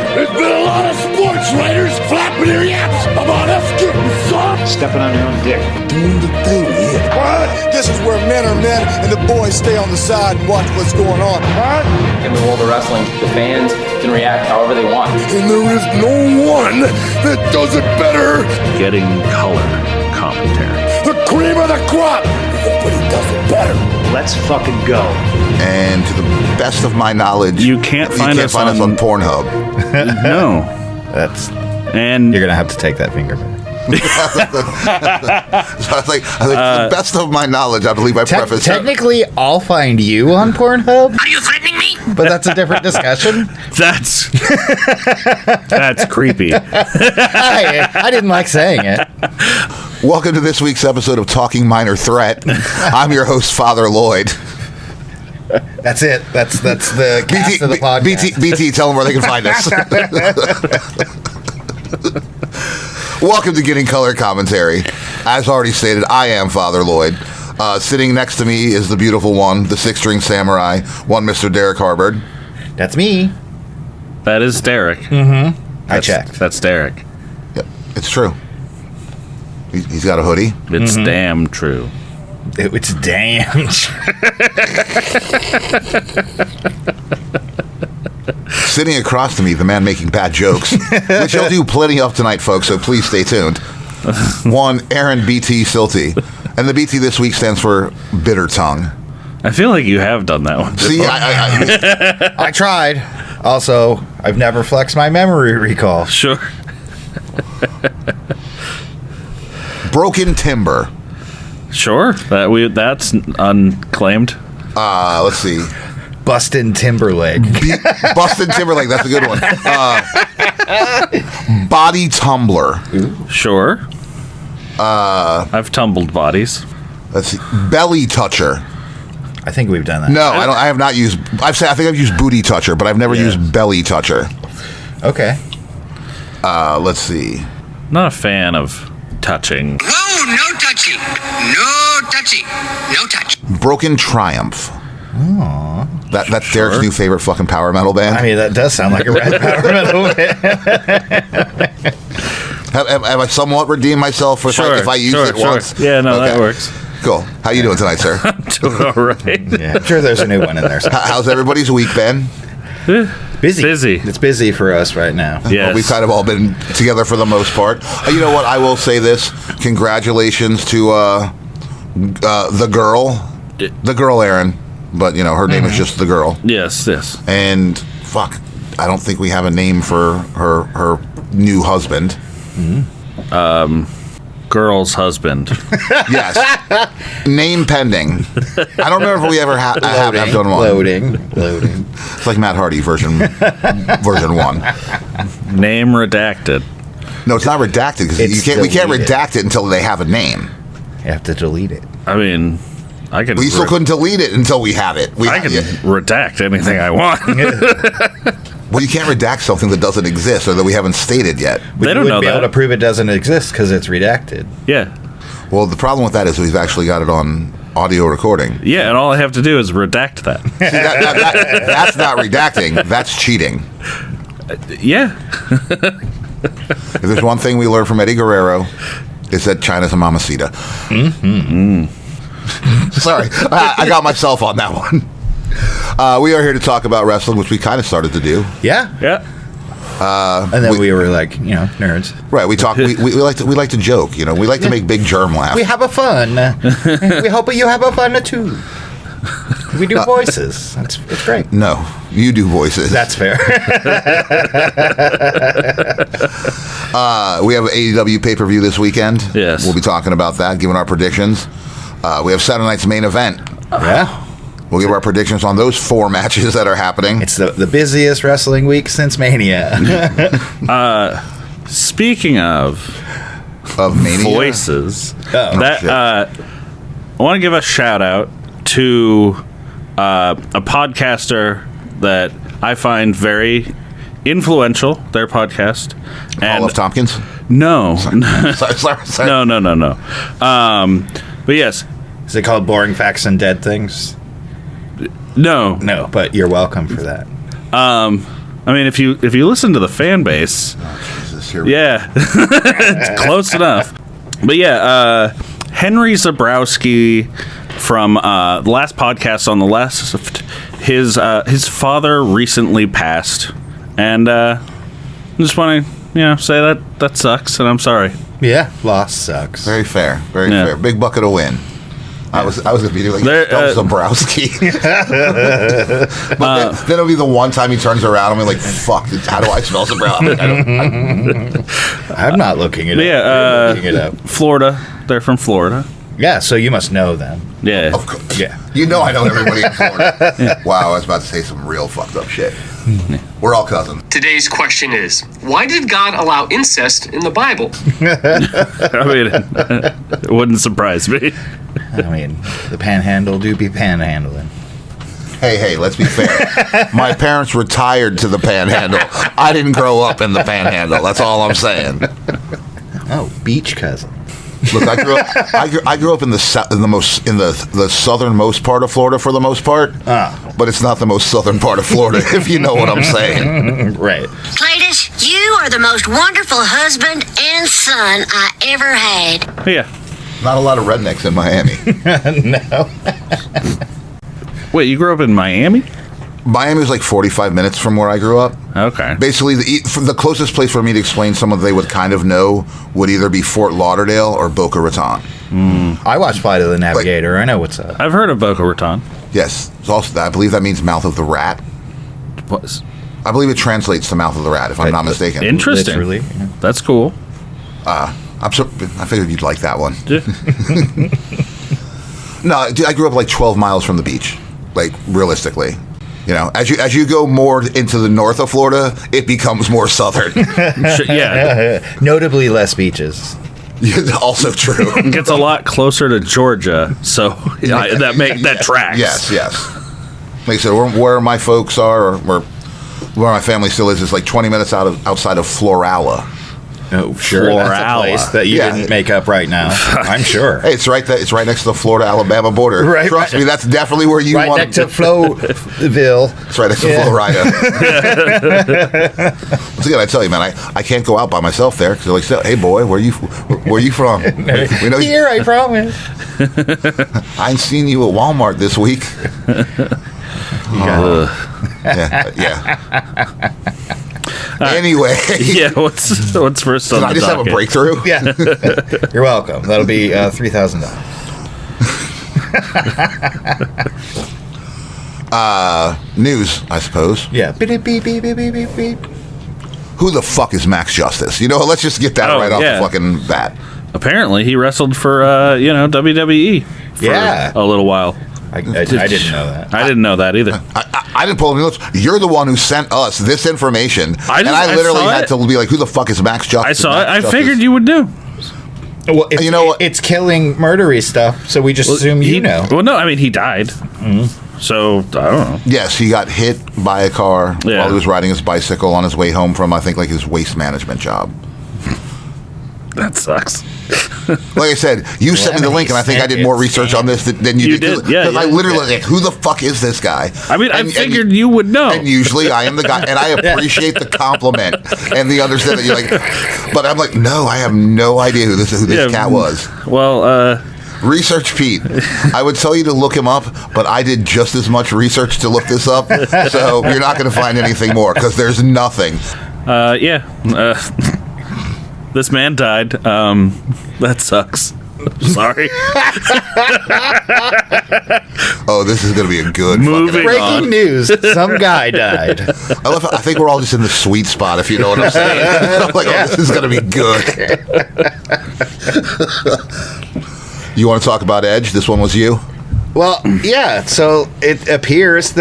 There's been a lot of sports writers flapping their yaps about us getting soft. Stepping on your own dick. Doing the thing here. What? This is where men are men and the boys stay on the side and watch what's going on. What? In the world of wrestling, the fans can react however they want. And there is no one that does it better. Getting color commentary. The cream of the crop. Nobody does it better. Let's fucking go. And to the best of my knowledge, You can't find us on Pornhub. No. And You're gonna have to take that finger back. So I was like, to the best of my knowledge, I believe I prefaced that. Technically, I'll find you on Pornhub. Are you threatening me? But that's a different discussion. that's creepy. I didn't like saying it. Welcome to this week's episode of Talking Minor Threat. I'm your host, Father Lloyd. That's it. That's the cast of the podcast. BT, tell them where they can find us. Welcome to Getting Color Commentary. As already stated, I am Father Lloyd. Sitting next to me is the beautiful one, the six-string samurai, one Mr. Derek Harbord. That's me. That is Derek. Mm-hmm. I checked. That's Derek. Yep, it's true. He's got a hoodie. It's damn true. It's damn Sitting across to me, the man making bad jokes, which he'll do plenty of tonight, folks, so please stay tuned. One, Aaron BT Silty. And the BT this week stands for Bitter Tongue. I feel like you have done that one. See, I tried. Also, I've never flexed my memory recall. Sure. Broken Timber. Sure. That's unclaimed. Let's see. Bustin' Timberlake. Bustin' Timberlake, that's a good one. Body Tumbler. Sure. I've tumbled bodies. Let's see. Belly Toucher. I think we've done that. No, I have not used. I think I've used Booty Toucher, but I've never used Belly Toucher. Okay. Let's see. Not a fan of touching. Whoa, no touchy. No touchy. No touch. Broken Triumph. Aww. That's Derek's new favorite fucking power metal band. I mean, that does sound like a rad power metal band. Have I somewhat redeemed myself if I use it once? Yeah, no, that works. Cool. How you doing tonight, sir? I'm doing all right. Yeah, I'm sure there's a new one in there. How's everybody's week been? Busy. It's busy for us right now. Yes. Well, we've kind of all been together for the most part. You know what? I will say this. Congratulations to the girl, Aaron. But, you know, her name is just the girl. Yes. And, fuck, I don't think we have a name for her new husband. Girl's husband. Yes. Name pending. I don't remember if we ever have done one. Loading. It's like Matt Hardy version 1. Name redacted. No, it's not redacted because we can't redact it until they have a name. You have to delete it. I mean, I can. We still couldn't delete it until we have it. I can redact anything I want. Well, you can't redact something that doesn't exist or that we haven't stated yet. They don't know be that. able to prove it doesn't exist because it's redacted. Yeah. Well, the problem with that is we've actually got it on audio recording. Yeah, and all I have to do is redact that. See, that's not redacting. That's cheating. Yeah. If there's one thing we learned from Eddie Guerrero, it's that China's a mamacita. Sorry, I got myself on that one. We are here to talk about wrestling, which we kind of started to do. Yeah. And then we were like, nerds. Right. We talk. We like to joke. We like to make Big Germ laugh. We have a fun. We hope you have a fun too. We do voices. It's great. No, you do voices. That's fair. We have an AEW pay-per-view this weekend. Yes. We'll be talking about that, giving our predictions. We have Saturday night's main event. Yeah. We'll give our predictions on those 4 matches that are happening. It's the busiest wrestling week since Mania. Speaking of Mania? voices, I want to give a shout out to a podcaster that I find very influential. Their podcast, Paul F. Tompkins? No, Sorry. no. But yes, Is it called Boring Facts and Dead Things? no, No, but you're welcome for that. I mean, if you listen to the fan base, Jesus, here we yeah, it's close enough. But yeah, Henry Zabrowski from the last podcast on the left, his father recently passed, and I just want to say that sucks, and I'm sorry. Yeah, loss sucks. Very fair. Very fair. Big bucket of win. I was gonna be like Zabrowski. But then it'll be the one time he turns around and I'm like, fuck, how do I spell Zabrowski? I'm not looking it up. Yeah, looking it up. Florida. They're from Florida. Yeah, so you must know them. Yeah. Of course. Yeah. You know I know everybody in Florida. Wow, I was about to say some real fucked up shit. We're all cousins. Today's question is, why did God allow incest in the Bible? I mean, it wouldn't surprise me. I mean, the panhandle do be panhandling. Hey, let's be fair. My parents retired to the panhandle. I didn't grow up in the panhandle. That's all I'm saying. Oh, beach cousin. Look, I grew up in the southernmost part of Florida for the most part. But it's not the most southern part of Florida, if you know what I'm saying. Right. Cletus, you are the most wonderful husband and son I ever had. Yeah. Not a lot of rednecks in Miami. No. Wait, you grew up in Miami? Miami was like 45 minutes from where I grew up. Okay. Basically, the closest place for me to explain someone they would kind of know would either be Fort Lauderdale or Boca Raton. I watched Flight of the Navigator. I know what's up. I've heard of Boca Raton. Yes. It's also, I believe that means mouth of the rat. What? I believe it translates to mouth of the rat, if I'm not mistaken. Interesting. Literally. Yeah. That's cool. I figured you'd like that one. Yeah. No, dude, I grew up like 12 miles from the beach. Like, realistically. You know, as you go more into the north of Florida, it becomes more southern. Yeah. Notably less beaches. Also true. It gets a lot closer to Georgia, so that tracks. Yes. Like I said, where my folks are, or where my family still is like 20 minutes outside of Florala. Oh, sure. Florala. That's a place that you didn't make up right now. I'm sure. Hey, it's right next to the Florida-Alabama border. Right, Trust me, that's definitely where you want right next to Flowville. It's right next to Florida. Once again, I tell you, man, I can't go out by myself there because they're like, hey, boy, where you from? We know Here, I promise. I ain't seen you at Walmart this week. Yeah. Anyway. Yeah, what's first on Can I just have a breakthrough? Yeah. You're welcome. That'll be $3,000. News, I suppose. Yeah. Beep, beep, beep, beep, beep, beep, beep. Who the fuck is Max Justice? You know, let's just get that right off the fucking bat. Apparently, he wrestled for WWE for a little while. I didn't know that. I didn't know that either. I didn't pull any notes. You're the one who sent us this information, and I literally had to be like, "Who the fuck is Max Justice?" I saw it. I figured you would know. Well, you know what? It's killing murdery stuff, so we just assume you know. Well, no, I mean he died. Mm-hmm. So I don't know. Yes, he got hit by a car while he was riding his bicycle on his way home from, I think, like his waste management job. That sucks. Like I said, you sent me the link, and I think I did more research on this than you did. Because I literally like, who the fuck is this guy? I mean, I figured you would know. And usually I am the guy, and I appreciate the compliment and the understanding. You're like, but I'm like, no, I have no idea who this cat was. Well, Research Pete. I would tell you to look him up, but I did just as much research to look this up, so you're not going to find anything more because there's nothing. This man died. That sucks. Sorry. Oh, this is going to be a good Breaking news. Some guy died. I think we're all just in the sweet spot, if you know what I'm saying. I'm like, oh, this is going to be good. You want to talk about Edge? This one was you? Well, yeah. So it appears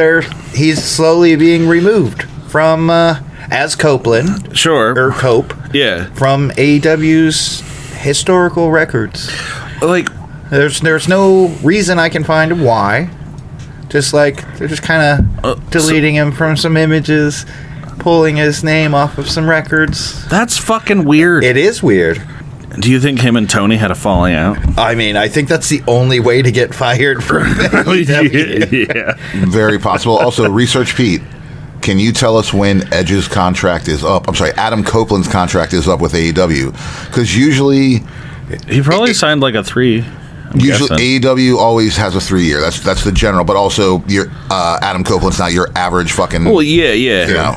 he's slowly being removed from as Copeland. Sure. Or Cope. Yeah. From AEW's historical records. Like, there's no reason I can find why. Just like they're just kind of deleting him from some images, pulling his name off of some records. That's fucking weird. It is weird. Do you think him and Tony had a falling out? I mean, I think that's the only way to get fired from AEW. Yeah. Very possible. Also, Research Pete. can you tell us when Edge's contract is up? I'm sorry, Adam Copeland's contract is up with AEW. Because usually... He probably signed like a 3. Usually AEW always has a 3-year. That's the general. But also, your Adam Copeland's not your average fucking... Well, yeah. You know.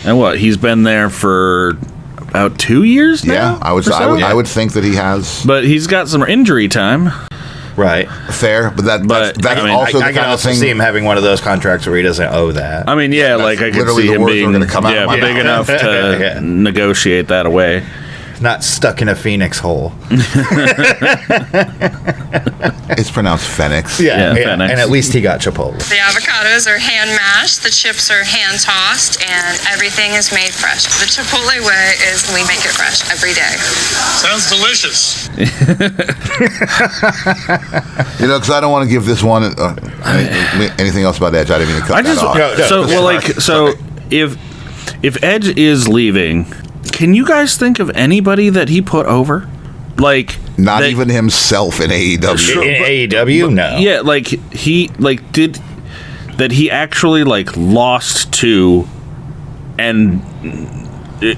And what? He's been there for about 2 years now? Yeah, I would think that he has. But he's got some injury time. Right. Fair, but that's also I the kind of thing. see him having one of those contracts where he doesn't owe that. I mean, yeah, like I could see him being big enough to negotiate that away. Not stuck in a phoenix hole. It's pronounced Phoenix. Yeah. And at least he got Chipotle. The avocados are hand mashed, the chips are hand tossed, and everything is made fresh. The Chipotle way is we make it fresh every day. Sounds delicious. You know, because I don't want to give this one anything else about Edge. I didn't mean to cut that off. So if Edge is leaving, can you guys think of anybody that he put over? Like not even himself in AEW. In AEW, no. Yeah, like he actually like lost to, and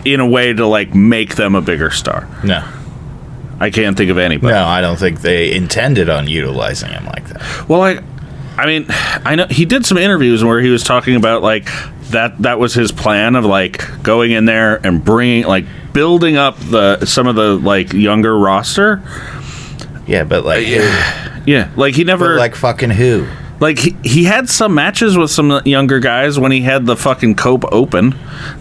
in a way to like make them a bigger star. No. I can't think of anybody. No, I don't think they intended on utilizing him like that. Well, I mean, I know he did some interviews where he was talking about like that was his plan of like going in there and building up some of the like younger roster. Yeah, but like yeah, like he never like fucking who? Like he had some matches with some younger guys when he had the fucking Cope Open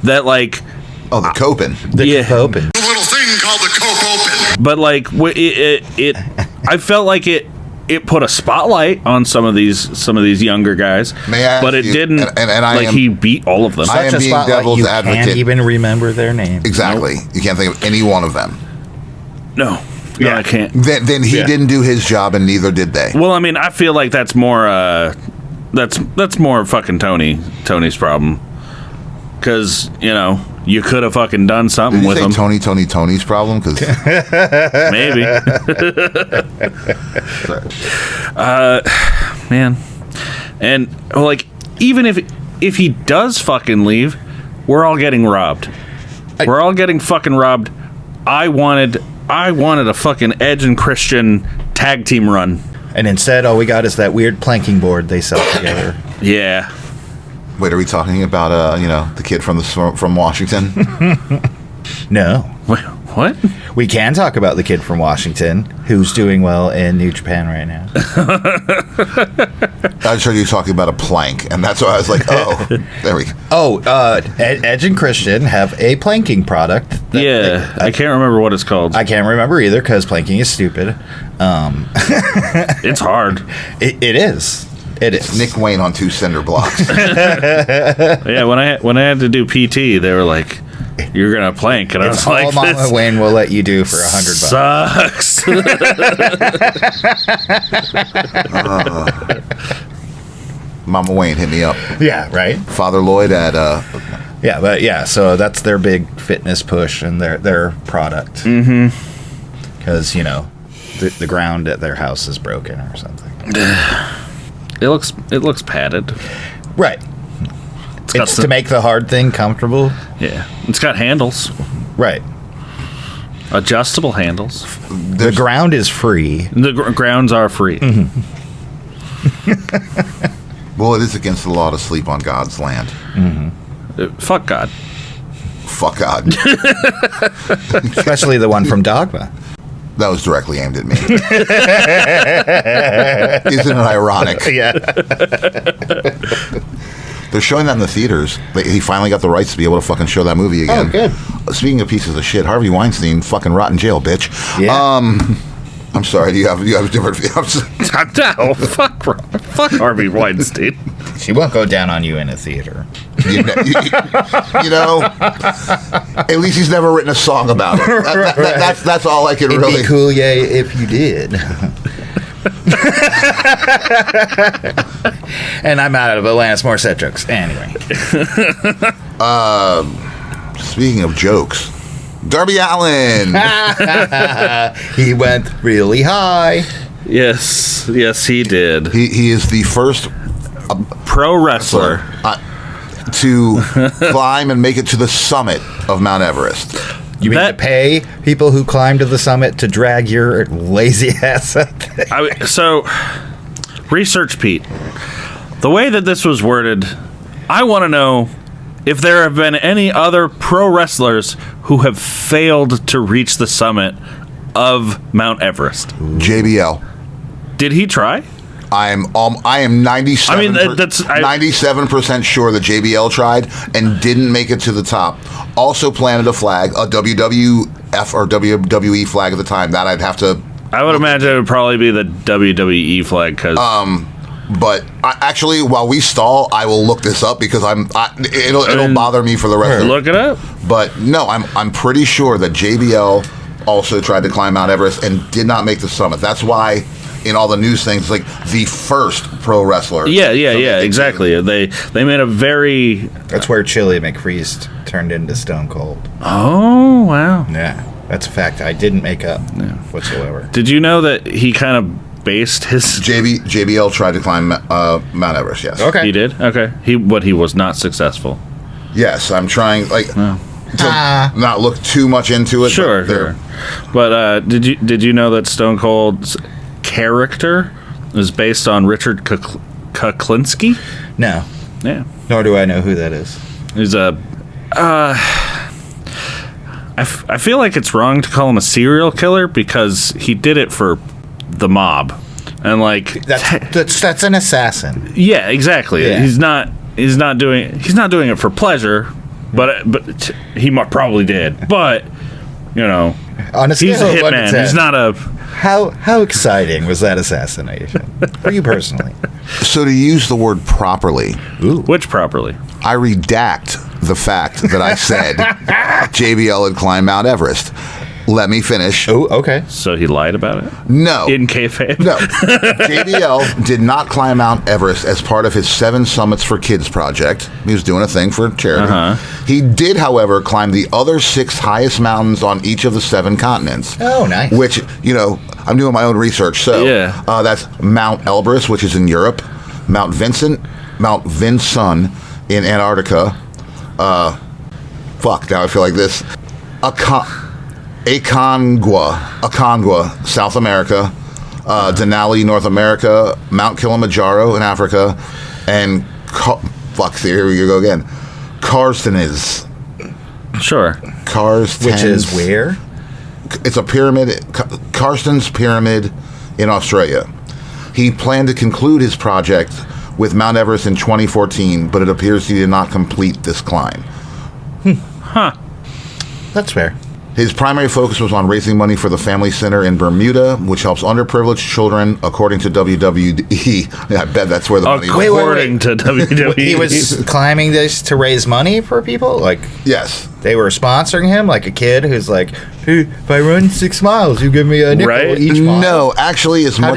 that like the Copen. Cope Open. The little thing called the Cope Open. But like it I felt like it put a spotlight on some of these younger guys. But it didn't. And he beat all of them. I am being devil's advocate. Can't even remember their names. Exactly. Nope. You can't think of any one of them. No, I can't. Then he didn't do his job, and neither did they. Well, I mean, I feel like that's more that's more fucking Tony's problem. Because you could have fucking done something with him. Tony's problem? Because maybe. Man, and like even if he does fucking leave, we're all getting robbed. We're all getting fucking robbed. I wanted a fucking Edge and Christian tag team run, and instead all we got is that weird planking board they sell together. Yeah. Wait, are we talking about the kid from Washington? No. Wait, what? We can talk about the kid from Washington who's doing well in New Japan right now. I just heard you talking about a plank, and that's why I was like, oh, there we go. Edge and Christian have a planking product. I can't remember what it's called. I can't remember either because planking is stupid. It's hard. It is. It is. Nick Wayne on 2 cinder blocks. Yeah, when I had to do PT, they were like, "You're gonna plank," and I was like, all Mama Wayne will let you do for $100. Sucks. Mama Wayne, hit me up. Yeah, right. Father Lloyd at. So that's their big fitness push and their product. Mm-hmm. Because the ground at their house is broken or something. It looks padded. Right. It's to make the hard thing comfortable. Yeah. It's got handles. Right. Adjustable handles. The ground is free. The grounds are free. Mm-hmm. Well, it is against the law to sleep on God's land. Mm-hmm. Fuck God. Fuck God. Especially the one from Dogma. That was directly aimed at me. Isn't it ironic? Yeah. They're showing that in the theaters. He finally got the rights to be able to fucking show that movie again. Oh, good. Speaking of pieces of shit, Harvey Weinstein fucking rot in jail, bitch. Yeah. I'm sorry. Do you have different views? No, fuck Harvey Weinstein. She won't go down on you in a theater. At least he's never written a song about it. That's all I can really. It'd be cool, yay, if you did. And I'm out of Alanis Morissette jokes. Anyway. Speaking of jokes, Darby Allin. He went really high. Yes, he did. He is the first pro wrestler to climb and make it to the summit of Mount Everest. You mean to pay people who climb to the summit to drag your lazy ass up there? So, Research Pete, the way that this was worded, I want to know if there have been any other pro wrestlers who have failed to reach the summit of Mount Everest. JBL. Did he try? I am 97% sure that JBL tried and didn't make it to the top. Also planted a flag, a WWF or WWE flag at the time. That I'd have to. I would imagine it would probably be the WWE flag because. But actually, while we stall, I will look this up because it'll bother me for the rest of Look it up. But no, I'm pretty sure that JBL also tried to climb Mount Everest and did not make the summit. That's why in all the news things, like the first pro wrestler. Yeah, exactly. They made a very. That's where Chili McFreeze turned into Stone Cold. Oh wow. Yeah, that's a fact I didn't make up whatsoever. Did you know that he kind of based his JBL tried to climb Mount Everest? Yes. Okay. He did. Okay. He was not successful. Yes, I'm trying to not look too much into it. Sure. But did you know that Stone Cold's character is based on Richard Kuklinski? No. Yeah. Nor do I know who that is. He's a. I feel like it's wrong to call him a serial killer because he did it for the mob, and like that's an assassin. Yeah, exactly. Yeah. He's not doing it for pleasure, but he probably did. But on a scale he's a of 1 to 10, hitman. He's not a. How exciting was that assassination for you personally? So to use the word properly, which properly? I redact the fact that I said JBL had climbed Mount Everest. Let me finish. Oh, okay. So he lied about it? No. In kayfabe? No. JBL did not climb Mount Everest as part of his 7 Summits for Kids project. He was doing a thing for charity. He did, however, climb the other 6 highest mountains on each of the 7 continents. Oh, nice. Which, I'm doing my own research. So that's Mount Elbrus, which is in Europe, Mount Vinson in Antarctica. Now I feel like this. Aconcagua, South America, Denali, North America, Mount Kilimanjaro in Africa, and here we go again. Karstens. Sure. Karstens. Which is where? It's a pyramid, Karstens Pyramid in Australia. He planned to conclude his project with Mount Everest in 2014, but it appears he did not complete this climb. That's fair. His primary focus was on raising money for the Family Center in Bermuda, which helps underprivileged children, according to WWE. I bet that's where the money was. According to WWE. He was climbing this to raise money for people? Like, yes. They were sponsoring him, like a kid who's like, hey, if I run 6 miles, you give me a nickel each mile. No, actually, I'm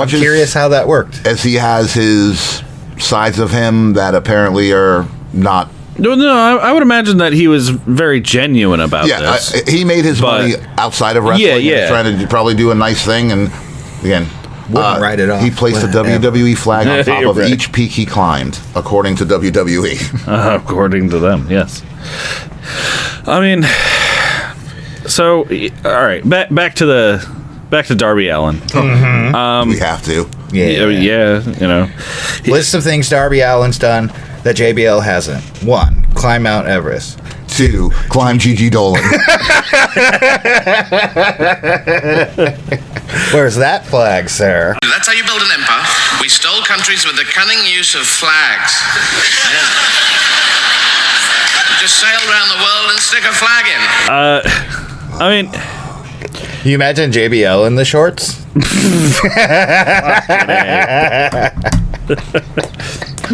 curious how that worked. As he has his sides of him that apparently are not. No, I would imagine that he was very genuine about this. He made his money outside of wrestling. Yeah. Trying to probably do a nice thing, and again, wouldn't write it off. He placed a WWE flag on top of each peak he climbed, according to WWE. According to them, yes. I mean, so all right, back to Darby Allin. We have to. Yeah. List of things Darby Allin's done that JBL hasn't. 1, climb Mount Everest. 2, climb Gigi Dolan. Where's that flag, sir? That's how you build an empire. We stole countries with the cunning use of flags. Just sail around the world and stick a flag in. I mean, you imagine JBL in the shorts?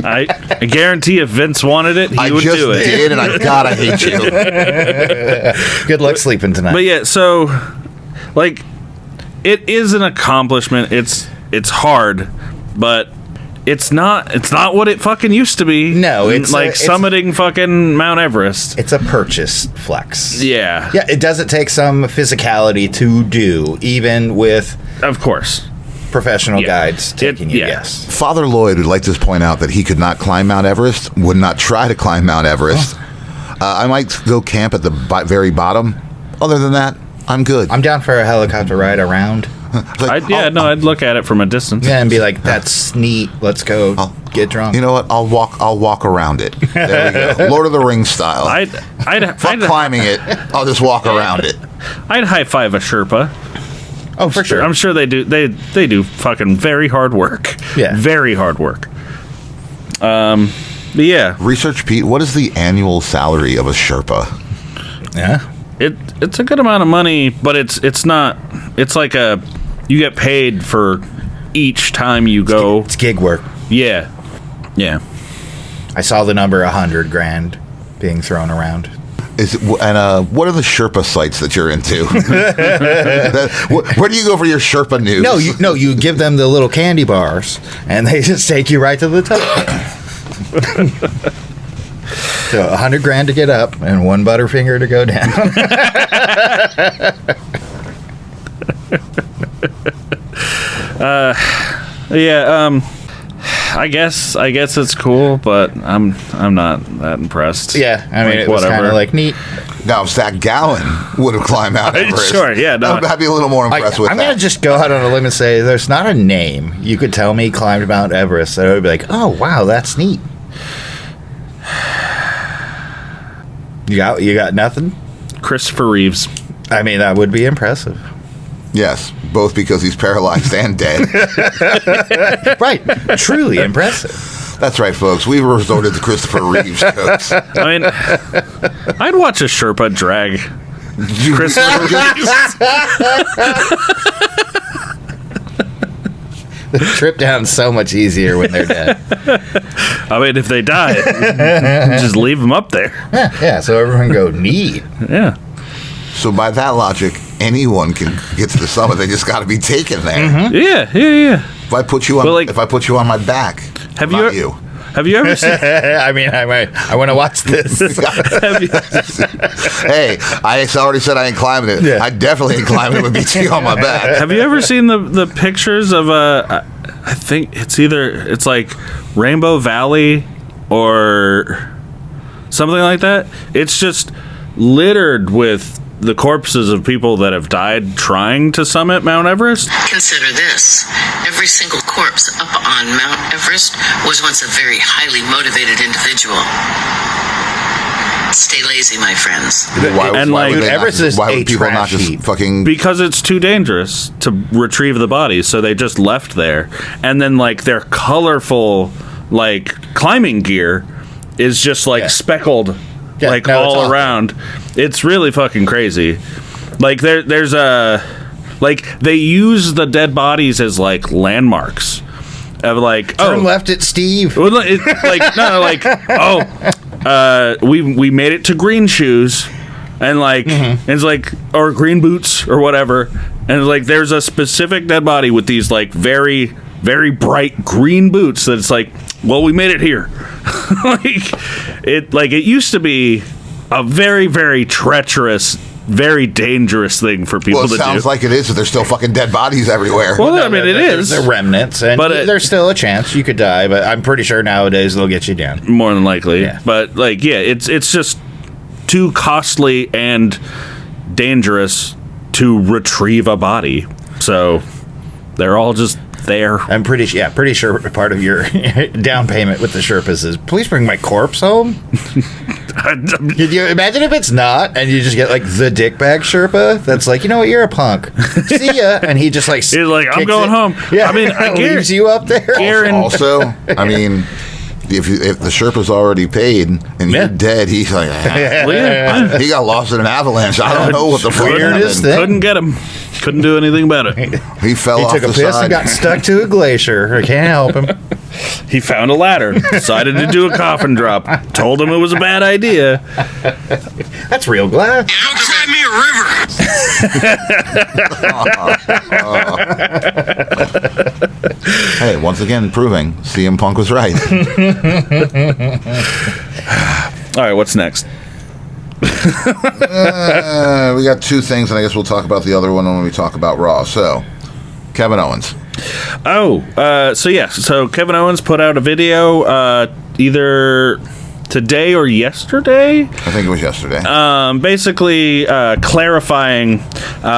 I guarantee if Vince wanted it, he would do it. I just did, and I gotta hate you. Good luck sleeping tonight. But yeah, so like, it is an accomplishment. It's hard, but it's not what it fucking used to be. No, it's like summiting fucking Mount Everest. It's a purchase flex. Yeah. Yeah, it doesn't take some physicality to do, even with. Of course. professional guides taking you. Yeah. Yes. Father Lloyd would like to point out that he could not climb Mount Everest, would not try to climb Mount Everest. I might go camp at the very bottom. Other than that, I'm good. I'm down for a helicopter ride around. Like, I'd look at it from a distance. Yeah, and be like, "That's neat. Let's go get drunk." You know what? I'll walk around it. There we go. Lord of the Rings style. I'd climbing it. I'll just walk around it. I'd high five a Sherpa. Oh, for sure. I'm sure they do. They do fucking very hard work. Yeah, very hard work. But yeah, Research Pete. What is the annual salary of a Sherpa? Yeah, it's a good amount of money, but it's not. It's like you get paid for each time you go. It's gig work. Yeah. I saw the number $100,000 being thrown around. What are the Sherpa sites that you're into? Where do you go for your Sherpa news? No, you give them the little candy bars, and they just take you right to the top. So $100,000 to get up, and one Butterfinger to go down. I guess it's cool, but I'm not that impressed. Yeah, I mean, it was kind of like neat. Now, if Zach Gallen would have climbed Mount Everest, sure, yeah, no. I'd be a little more impressed with I'm that. going to just go out on a limb and say there's not a name you could tell me climbed Mount Everest that I would be like, oh, wow, that's neat. You got nothing? Christopher Reeves. I mean, that would be impressive. Yes, both because he's paralyzed and dead. Right, truly impressive. That's right, folks. We resorted to Christopher Reeves jokes. I mean, I'd watch a Sherpa drag Christopher The trip down's so much easier when they're dead. I mean, if they die, just leave them up there. Yeah, so everyone can go, neat. Yeah. So by that logic, anyone can get to the summit. They just got to be taken there. Mm-hmm. Yeah. If I put you on my back, have you ever seen? I mean, I want to watch this. Hey, I already said I ain't climbing it. Yeah. I definitely ain't climbing it with BT on my back. Have you ever seen the pictures of I think it's like Rainbow Valley or something like that? It's just littered with the corpses of people that have died trying to summit Mount Everest. Consider this. Every single corpse up on Mount Everest was once a very highly motivated individual. Stay lazy, my friends. Why would people not just fucking... Because it's too dangerous to retrieve the bodies, so they just left there. And then, like, their colorful, like, climbing gear is just, like, speckled, all around. It's really fucking crazy. Like, there's like, they use the dead bodies as, like, landmarks. Of, like, Turn left at Steve. We made it to Green Shoes, and like, and it's like, or Green Boots or whatever, and it's like there's a specific dead body with these like very, very bright green boots that it's like, well, we made it here. It used to be a very, very treacherous, very dangerous thing for people to do. Well, it sounds like it is, but there's still fucking dead bodies everywhere. Well, I mean, it is. They're remnants, and there's still a chance you could die, but I'm pretty sure nowadays they'll get you down. More than likely. Yeah. But, like, yeah, it's just too costly and dangerous to retrieve a body. So they're all just there. I'm pretty sure part of your down payment with the Sherpas is, please bring my corpse home. Could you imagine if it's not, and you just get like the dickbag Sherpa that's like, you know what, you're a punk. See ya, and he just like he's like, I'm going home. Yeah, I mean, I leaves you up there. Also, I mean, if the Sherpa's already paid and you're dead, he's like, he got lost in an avalanche. I don't know what the fuck happened. Couldn't get him. Couldn't do anything about it. He fell off the side. He took a piss and got stuck to a glacier. I can't help him. He found a ladder, decided to do a coffin drop, told him it was a bad idea. That's real glass. Don't slide me a river. Hey, once again, proving CM Punk was right. All right, what's next? We got two things, and I guess we'll talk about the other one when we talk about Raw. So, Kevin Owens. So Kevin Owens put out a video either today or yesterday. I think it was yesterday. Basically clarifying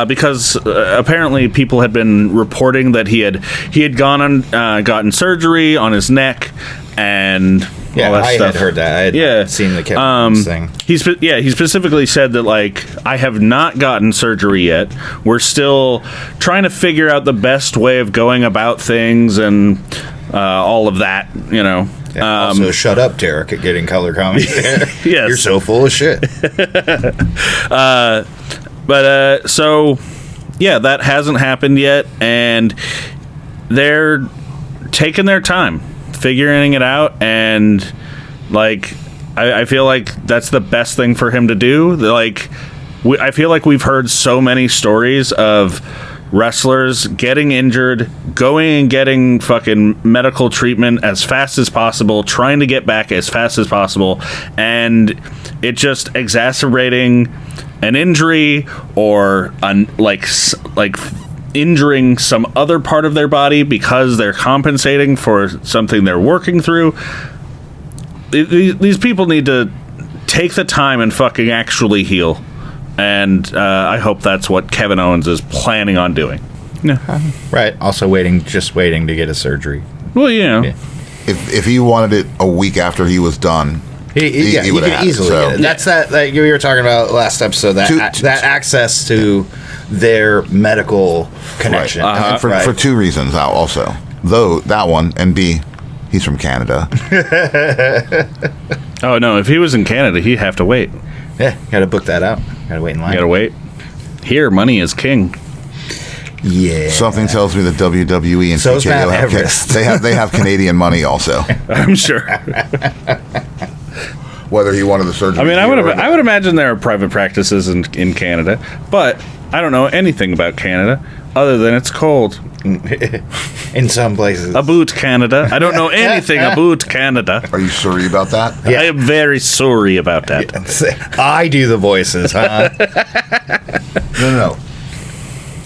because apparently people had been reporting that he had gone on gotten surgery on his neck and all that I stuff. had heard that. I had seen the Kevin Owens thing. He specifically said that, like, I have not gotten surgery yet. We're still trying to figure out the best way of going about things and all of that, you know. Yeah, also, shut up, Derek, at getting color commentary. Yes. You're so full of shit. So, yeah, that hasn't happened yet, and they're taking their time figuring it out, and, like, I feel like that's the best thing for him to do. Like, I feel like we've heard so many stories of wrestlers getting injured, going and getting fucking medical treatment as fast as possible, trying to get back as fast as possible, and it just exacerbating an injury or like injuring some other part of their body because they're compensating for something they're working through. These people need to take the time and fucking actually heal. And I hope that's what Kevin Owens is planning on doing. Yeah. Right. Also just waiting to get a surgery. Well, yeah. If he wanted it a week after he was done, he would could easily get it. That's that like we were talking about last episode, that access to their medical connection. Right. And for two reasons also. Though, that one, and B, he's from Canada. Oh, no, if he was in Canada, he'd have to wait. Yeah, gotta book that out. Gotta wait in line. Gotta wait. Here, money is king. Yeah. Something tells me that WWE and so TKO they have Canadian money also. I'm sure. Whether he wanted the surgery. I mean, I would imagine there are private practices in Canada, but I don't know anything about Canada other than it's cold. In some places. About Canada. I don't know anything about Canada. Are you sorry about that? Yeah. I am very sorry about that. I do the voices, huh? No.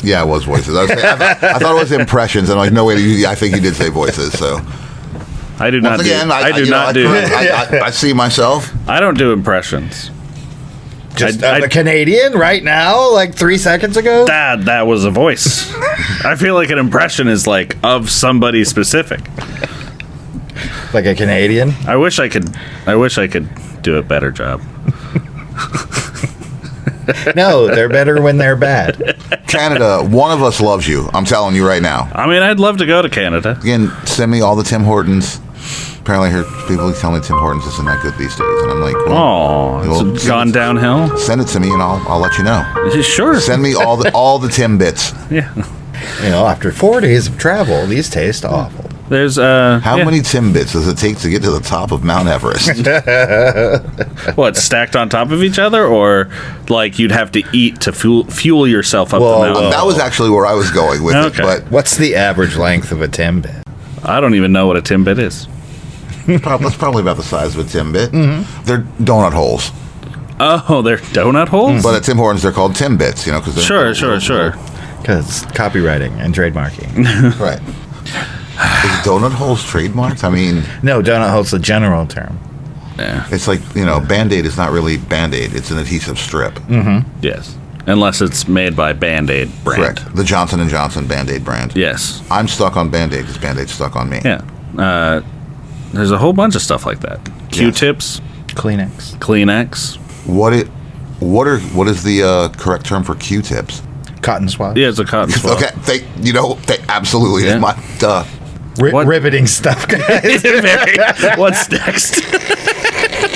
Yeah, it was voices. I thought it was impressions, and I'm like, no, wait, I think you did say voices, so. I do not do. I see myself. I don't do impressions. Just a Canadian right now, like 3 seconds ago? That was a voice. I feel like an impression is like of somebody specific. Like a Canadian? I wish I could do a better job. No, they're better when they're bad. Canada, one of us loves you. I'm telling you right now. I mean, I'd love to go to Canada. Again, send me all the Tim Hortons. Apparently, I heard people tell me Tim Hortons isn't that good these days, and I'm like, it's gone downhill. Send it to me, and I'll let you know. Sure. Send me all the Tim bits. Yeah. You know, after 4 days of travel, these taste awful. There's how many Timbits does it take to get to the top of Mount Everest? What, stacked on top of each other, or like you'd have to eat to fuel yourself up the mountain? That was actually where I was going with it. But what's the average length of a Timbit? I don't even know what a Timbit is. That's probably about the size of a Timbit. Mm-hmm. They're donut holes. Oh, they're donut holes? But at Tim Hortons, they're called Timbits, you know, because Sure. Because copywriting and trademarking. Right. Is donut holes trademarked? I mean... No, donut hole's the general term. Yeah. It's like, you know, Band-Aid is not really Band-Aid. It's an adhesive strip. Mm-hmm. Yes. Unless it's made by Band-Aid brand. Correct. The Johnson & Johnson Band-Aid brand. Yes. I'm stuck on Band-Aid because Band-Aid's stuck on me. Yeah. There's a whole bunch of stuff like that. Q-tips. Kleenex. What is the correct term for Q-tips? Cotton swab. Yeah, it's a cotton swab. Okay, they absolutely is my duh. Riveting stuff, guys. What's next?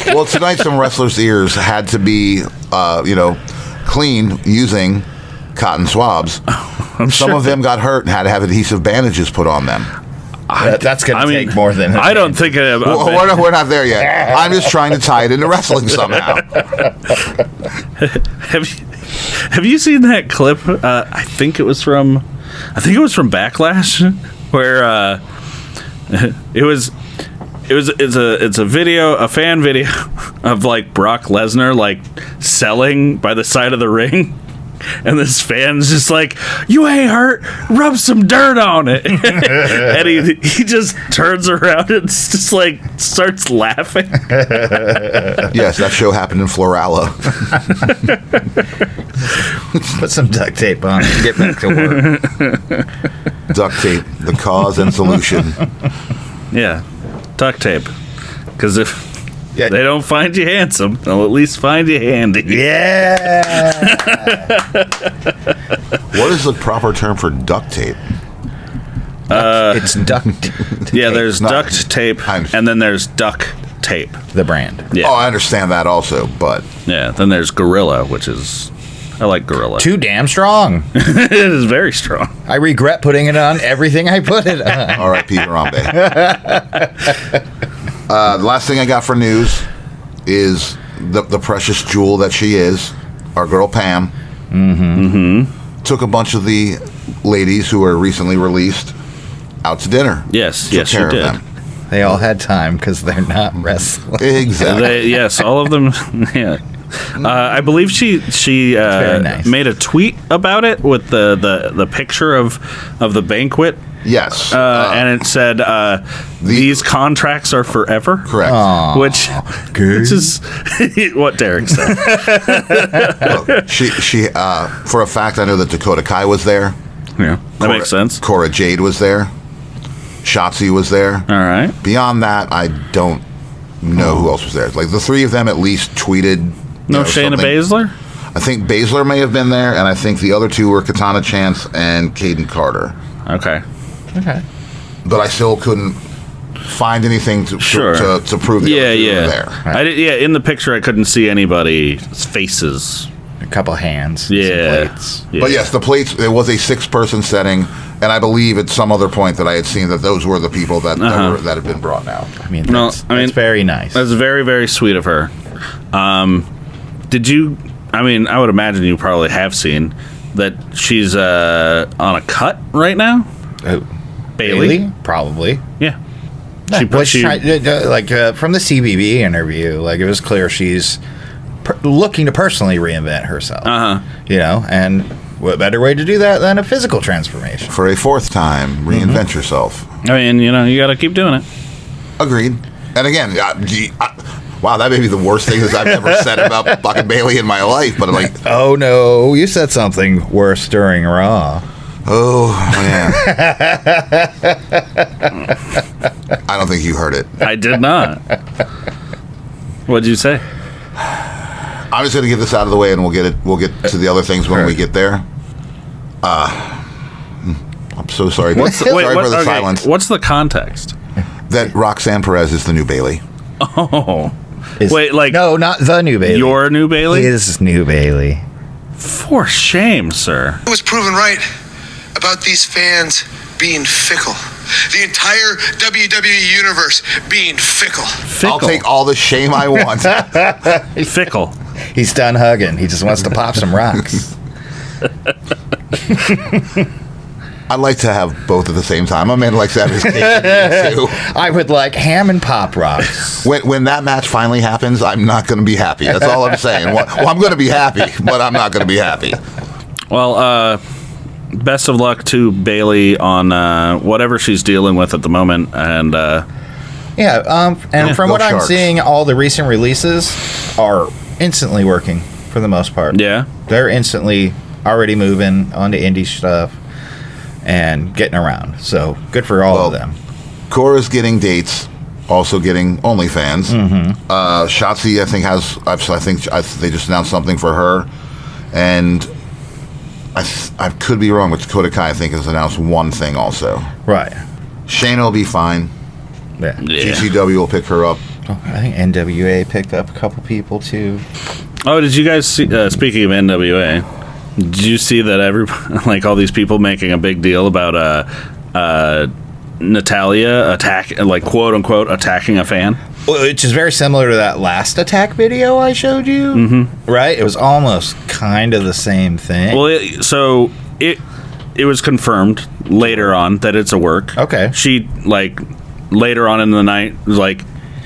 Well, tonight some wrestlers' ears had to be, clean using cotton swabs. Some of them got hurt and had to have adhesive bandages put on them. That's going to take more than... I don't think... we're not there yet. I'm just trying to tie it into wrestling somehow. Have you seen that clip? I think it was from Backlash, where it's a fan video of like Brock Lesnar like selling by the side of the ring. And this fan's just like, "You ain't hurt. Rub some dirt on it." And he just turns around and just like starts laughing. Yes, that show happened in Florala. Put some duct tape on and get back to work. Duct tape, the cause and solution. Yeah, duct tape. Because if they don't find you handsome, they'll at least find you handy. Yeah. What is the proper term for duct tape? It's duct tape. Yeah, there's duct tape, and then there's duck tape. The brand. Yeah. Oh, I understand that also, but... Yeah, then there's Gorilla, which is... I like Gorilla. Too damn strong. It is very strong. I regret putting it on everything I put it on. R.I.P. Harambe. The last thing I got for news is the precious jewel that she is, our girl Pam. Took a bunch of the ladies who were recently released out to dinner. Yes, Took yes, she care of did. them. They all had time because they're not wrestling. Exactly. Yes, all of them. Yeah. I believe she nice. made a tweet about it with the picture of the banquet. Yes. And it said, "These contracts are forever." Correct. Which is what Derek said. Well, she for a fact, I know that Dakota Kai was there. Yeah, that makes sense. Cora Jade was there. Shotzi was there. All right. Beyond that, I don't know who else was there. Like the three of them at least tweeted. No Shayna Baszler? I think Baszler may have been there, and I think the other two were Katana Chance and Caden Carter. Okay. But I still couldn't find anything to prove that the other two were there. I did, in the picture I couldn't see anybody's faces. A couple hands. Yeah. Some plates. Yeah. But yes, the plates, it was a 6-person setting, and I believe at some other point that I had seen that those were the people that had been brought out. I mean, that's very nice. That's very, very sweet of her. Did you, I would imagine you probably have seen that she's on a cut right now? Bailey? Probably. Yeah. From the CBB interview, like it was clear she's looking to personally reinvent herself. You know, and what better way to do that than a physical transformation? For a fourth time, reinvent yourself. You got to keep doing it. Agreed. And again, wow, that may be the worst thing that I've ever said about fucking Bailey in my life, but I'm like... Oh, no, you said something worse during Raw. Oh, yeah. I don't think you heard it. I did not. What'd you say? I'm just going to get this out of the way, and we'll get to the other things when we get there. I'm so sorry. Sorry for the silence. What's the context? That Roxanne Perez is the new Bailey. Oh. No, not the new Bailey. Your new Bailey? His new Bailey. For shame, sir. It was proven right about these fans being fickle. The entire WWE universe being fickle. I'll take all the shame I want. Fickle. He's done hugging. He just wants to pop some rocks. I'd like to have both at the same time. A man likes to have his cake and eat too. I would like ham and pop rocks. When that match finally happens, I'm not going to be happy. That's all I'm saying. Well, I'm going to be happy, but I'm not going to be happy. Well, best of luck to Bailey on whatever she's dealing with at the moment. And from what I'm seeing, all the recent releases are instantly working for the most part. Yeah. They're instantly already moving onto indie stuff and getting around. So good for all of them. Cora's getting dates, also getting OnlyFans. Shotzi, I think they just announced something for her, and I could be wrong, but Dakota Kai I think has announced one thing also. Right. Shayna will be fine. Yeah. GCW will pick her up. I think NWA picked up a couple people too. Oh, did you guys see? Speaking of NWA. Did you see that all these people making a big deal about Natalia quote unquote attacking a fan? Which is very similar to that last attack video I showed you. Mm-hmm. Right? It was almost kind of the same thing. Well, it was confirmed later on that it's a work. Okay. She later on in the night was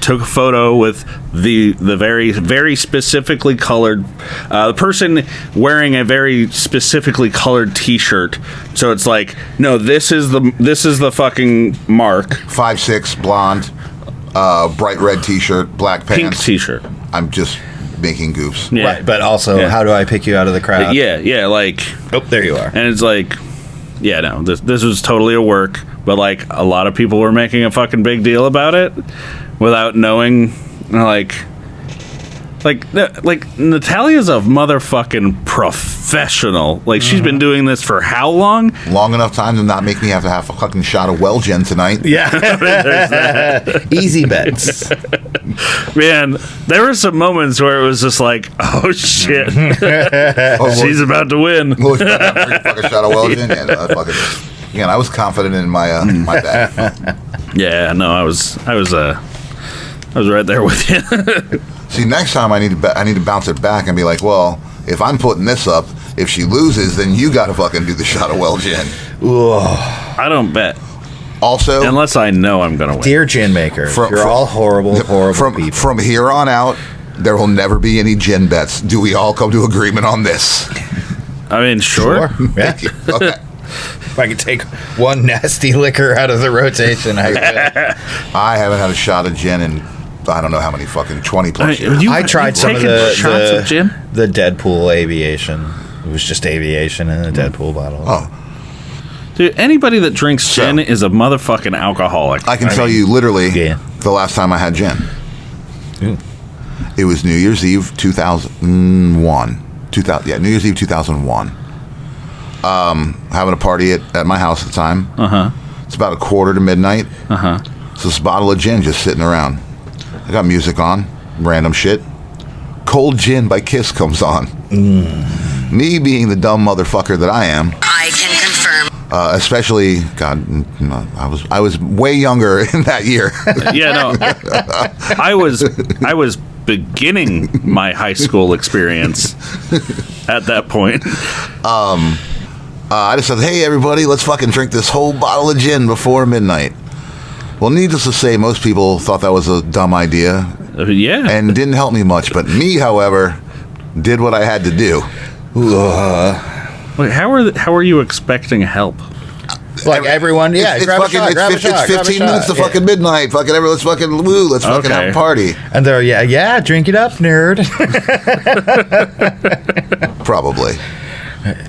took a photo with the very, very specifically colored the person wearing a very specifically colored T-shirt. So it's like, no, this is the fucking mark. 5'6", blonde, bright red T-shirt, black pants, pink T-shirt. I'm just making goofs. Yeah. Right, but also, how do I pick you out of the crowd? Yeah, like... Oh, there you are. And it's like, yeah, no, this was totally a work, but, like, a lot of people were making a fucking big deal about it without knowing, like Natalia's a motherfucking professional. Like, she's been doing this for how long? Long enough time to not make me have to have a fucking shot of Welgen tonight. Yeah. Easy bets. Man, there were some moments where it was just like, oh shit, she's about to win. Look, a fucking shot of Welgen, and again, I was confident in my my bag. Yeah, no, I was right there with you. See, next time I need to bounce it back and be like, well, if I'm putting this up, if she loses, then you got to fucking do the shot of Welgen. I don't bet. Also, unless I know I'm gonna win. Dear gin maker, you're all horrible people. From here on out, there will never be any gin bets. Do we all come to agreement on this? I mean, sure. Yeah. Okay. If I could take one nasty liquor out of the rotation, I would. I haven't had a shot of gin in I don't know how many fucking 20 plus years. I tried some of shots of gin? The Deadpool aviation. It was just aviation in a Deadpool bottle. Oh. Dude, anybody that drinks gin is a motherfucking alcoholic. I can tell you literally the last time I had gin. Ooh. It was New Year's Eve 2001. New Year's Eve 2001. Having a party at my house at the time. It's about a quarter to midnight. So this bottle of gin just sitting around. I got music on, random shit. Cold Gin by Kiss comes on. Me being the dumb motherfucker that I am. I can confirm. Especially, God, I was way younger in that year. Yeah, no, I was beginning my high school experience at that point. I just said, hey, everybody, let's fucking drink this whole bottle of gin before midnight. Well, needless to say, most people thought that was a dumb idea. Yeah. And didn't help me much. But me, however, did what I had to do. Wait, how are you expecting help? Like everyone, yeah, it's grab a shot, grab a shot, it's 15 minutes to fucking midnight. Fucking everyone, let's fucking woo, let's fucking have a party. And they're, yeah, drink it up, nerd. Probably.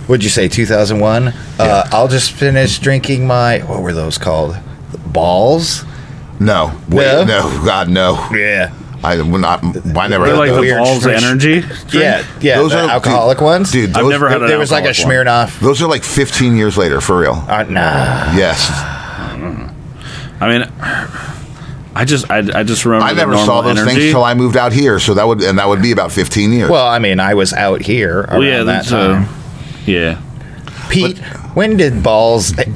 What'd you say, 2001? I'll just finish drinking my, what were those called? Balls? No. Wait, no. God, no. Yeah. I never They're like the Balls Energy? Yeah, those the are alcoholic ones. Dude, I've never had an There was like a Smirnoff. Those are like 15 years later, for real. Nah. Yes. I mean, I just remember. I never saw those things till I moved out here, so that would be about 15 years. Well, I mean, I was out here around that time. Yeah. Pete, when did balls? Pete,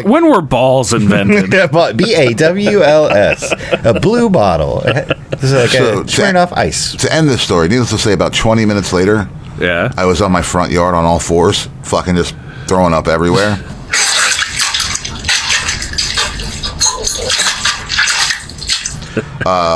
when were balls invented? BAWLS, a blue bottle. This is like a Smirnoff Ice. To end this story, needless to say, about 20 minutes later, I was on my front yard on all fours, fucking just throwing up everywhere.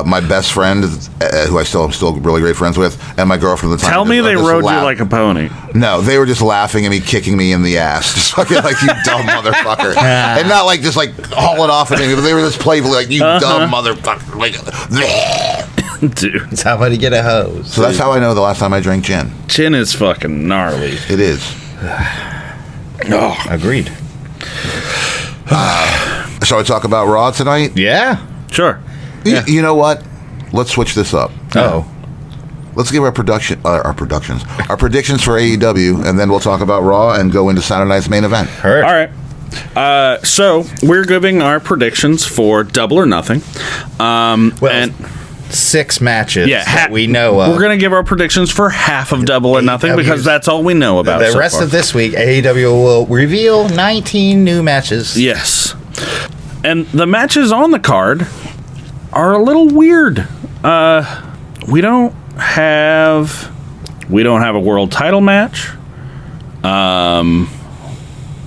My best friend, who I'm still really great friends with, and my girlfriend at the time. Tell me they rode you like a pony. No, they were just laughing at me, kicking me in the ass, just fucking like, you dumb motherfucker, and not like just like hauling off at me, but they were just playfully like, you dumb motherfucker, like. Dude, that's how to get a hose. So that's how I know the last time I drank gin. Gin is fucking gnarly. It is. Oh, agreed. Shall we talk about Raw tonight? Yeah, sure. You know what? Let's switch this up. Oh. Let's give our predictions for AEW, and then we'll talk about Raw and go into Saturday night's main event. All right. So we're giving our predictions for Double or Nothing. And 6 matches that we know of. We're going to give our predictions for half of Double or Nothing because that's all we know about. The rest of this week, AEW will reveal 19 new matches. Yes. And the matches on the card are a little weird. We don't have a world title match. I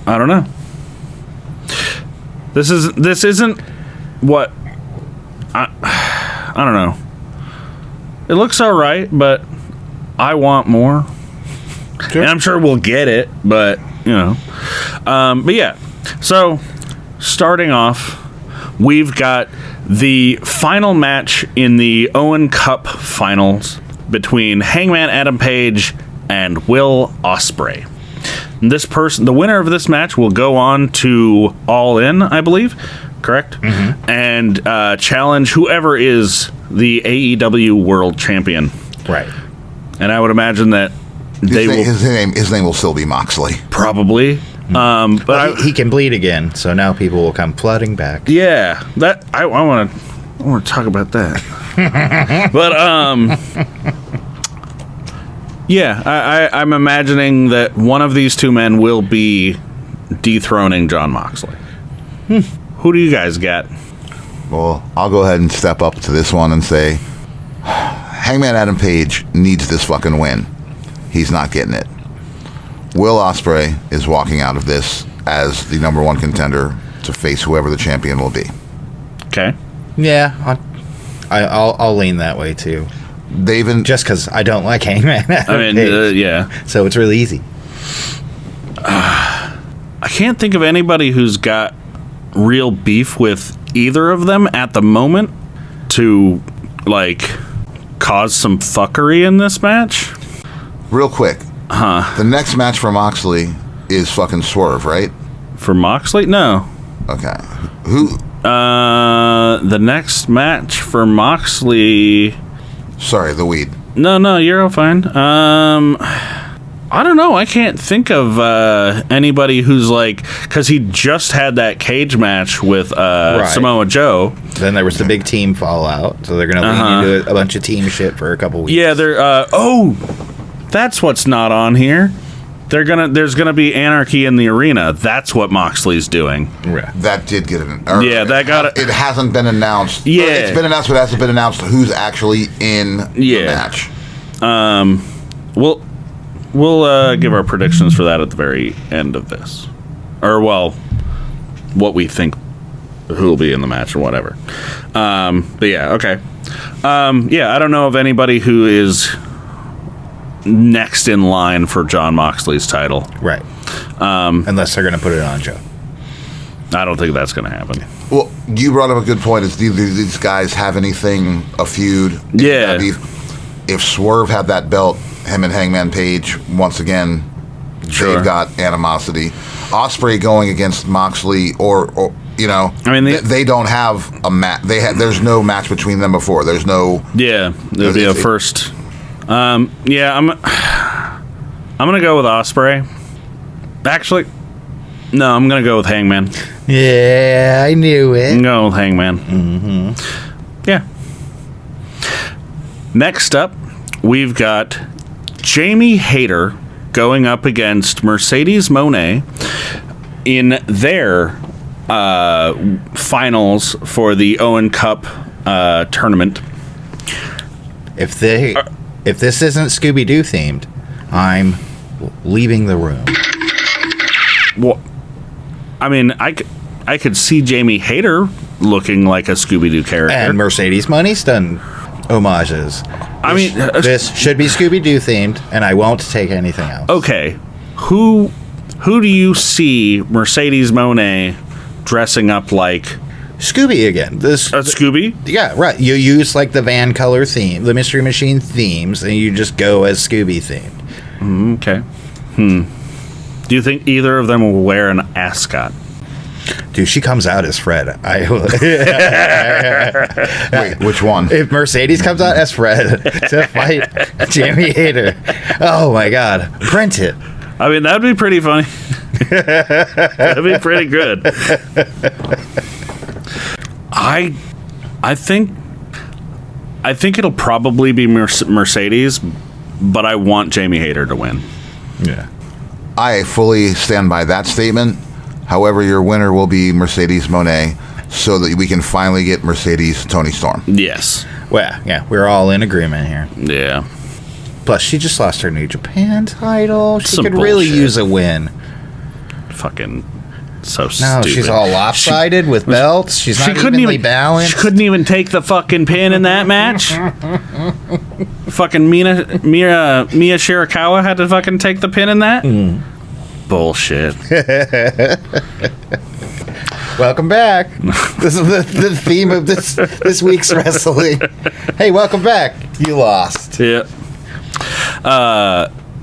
don't know. This isn't what I don't know. It looks all right, but I want more. Sure. And I'm sure we'll get it, but, you know. But yeah, so starting off, we've got the final match in the Owen Cup finals between Hangman Adam Page and Will Ospreay. The winner of this match will go on to All In, I believe, correct? Mm-hmm. And challenge whoever is the AEW World Champion. Right. And I would imagine that his name will still be Moxley. Probably. But he can bleed again, so now people will come flooding back. Yeah, that I want to talk about that. But yeah, I'm imagining that one of these two men will be dethroning Jon Moxley. Who do you guys got? Well, I'll go ahead and step up to this one and say, Hangman Adam Page needs this fucking win. He's not getting it. Will Ospreay is walking out of this as the number one contender to face whoever the champion will be. Okay. Yeah, I'll lean that way too. Just because I don't like Hangman. Yeah. So it's really easy. I can't think of anybody who's got real beef with either of them at the moment to, like, cause some fuckery in this match. Real quick. The next match for Moxley is fucking Swerve, right? For Moxley? No. Okay. Who? The next match for Moxley... Sorry, the weed. No, you're all fine. I don't know. I can't think of anybody who's like... Because he just had that cage match with Samoa Joe. Then there was the big team fallout. So they're going to lean into a bunch of team shit for a couple weeks. Yeah, they're... that's what's not on here. There's gonna be anarchy in the arena. That's what Moxley's doing. Yeah. That did get an. That got it. It hasn't been announced. Yeah, it's been announced, but it hasn't been announced who's actually in the match. We'll give our predictions for that at the very end of this, or what we think who will be in the match or whatever. But yeah, okay. I don't know of anybody who is next in line for Jon Moxley's title. Right. Unless they're going to put it on Joe. I don't think that's going to happen. Well, you brought up a good point. Is these guys have anything, a feud? Yeah. If Swerve had that belt, him and Hangman Page, once again, they've got animosity. Ospreay going against Moxley or you know, I mean, they don't have a match. There's no match between them before. There's no. Yeah, there'll be a first. I'm gonna go with Ospreay. Actually, no, I'm gonna go with Hangman. Yeah, I knew it. I'm going with Hangman. Mm-hmm. Yeah. Next up, we've got Jamie Hayter going up against Mercedes Moné in their finals for the Owen Cup tournament. If this isn't Scooby-Doo themed, I'm leaving the room. Well, I mean, I could see Jamie Hayter looking like a Scooby-Doo character. And Mercedes Money's done homages. This should be Scooby-Doo themed, and I won't take anything else. Okay. Who do you see Mercedes Moné dressing up like? Scooby again. Scooby? Yeah, right. You use like the van color theme, the Mystery Machine themes, and you just go as Scooby themed. Okay. Do you think either of them will wear an ascot? Dude, she comes out as Fred. Wait, which one? If Mercedes comes out as Fred to fight Jamie Hayter, oh my God, print it. I mean, that'd be pretty funny. That'd be pretty good. I think it'll probably be Mercedes, but I want Jamie Hayter to win. Yeah. I fully stand by that statement. However, your winner will be Mercedes Moné, so that we can finally get Mercedes Toni Storm. Yes. Well, yeah, we're all in agreement here. Yeah. Plus, she just lost her New Japan title. She could bullshit. really use a win. Fucking So No, stupid. she's all lopsided with belts. She's not evenly balanced. She couldn't even take the fucking pin in that match. Fucking Mia Shirakawa had to fucking take the pin in that. Bullshit. Welcome back. This is the theme of this week's wrestling. Hey, welcome back. You lost. Yeah.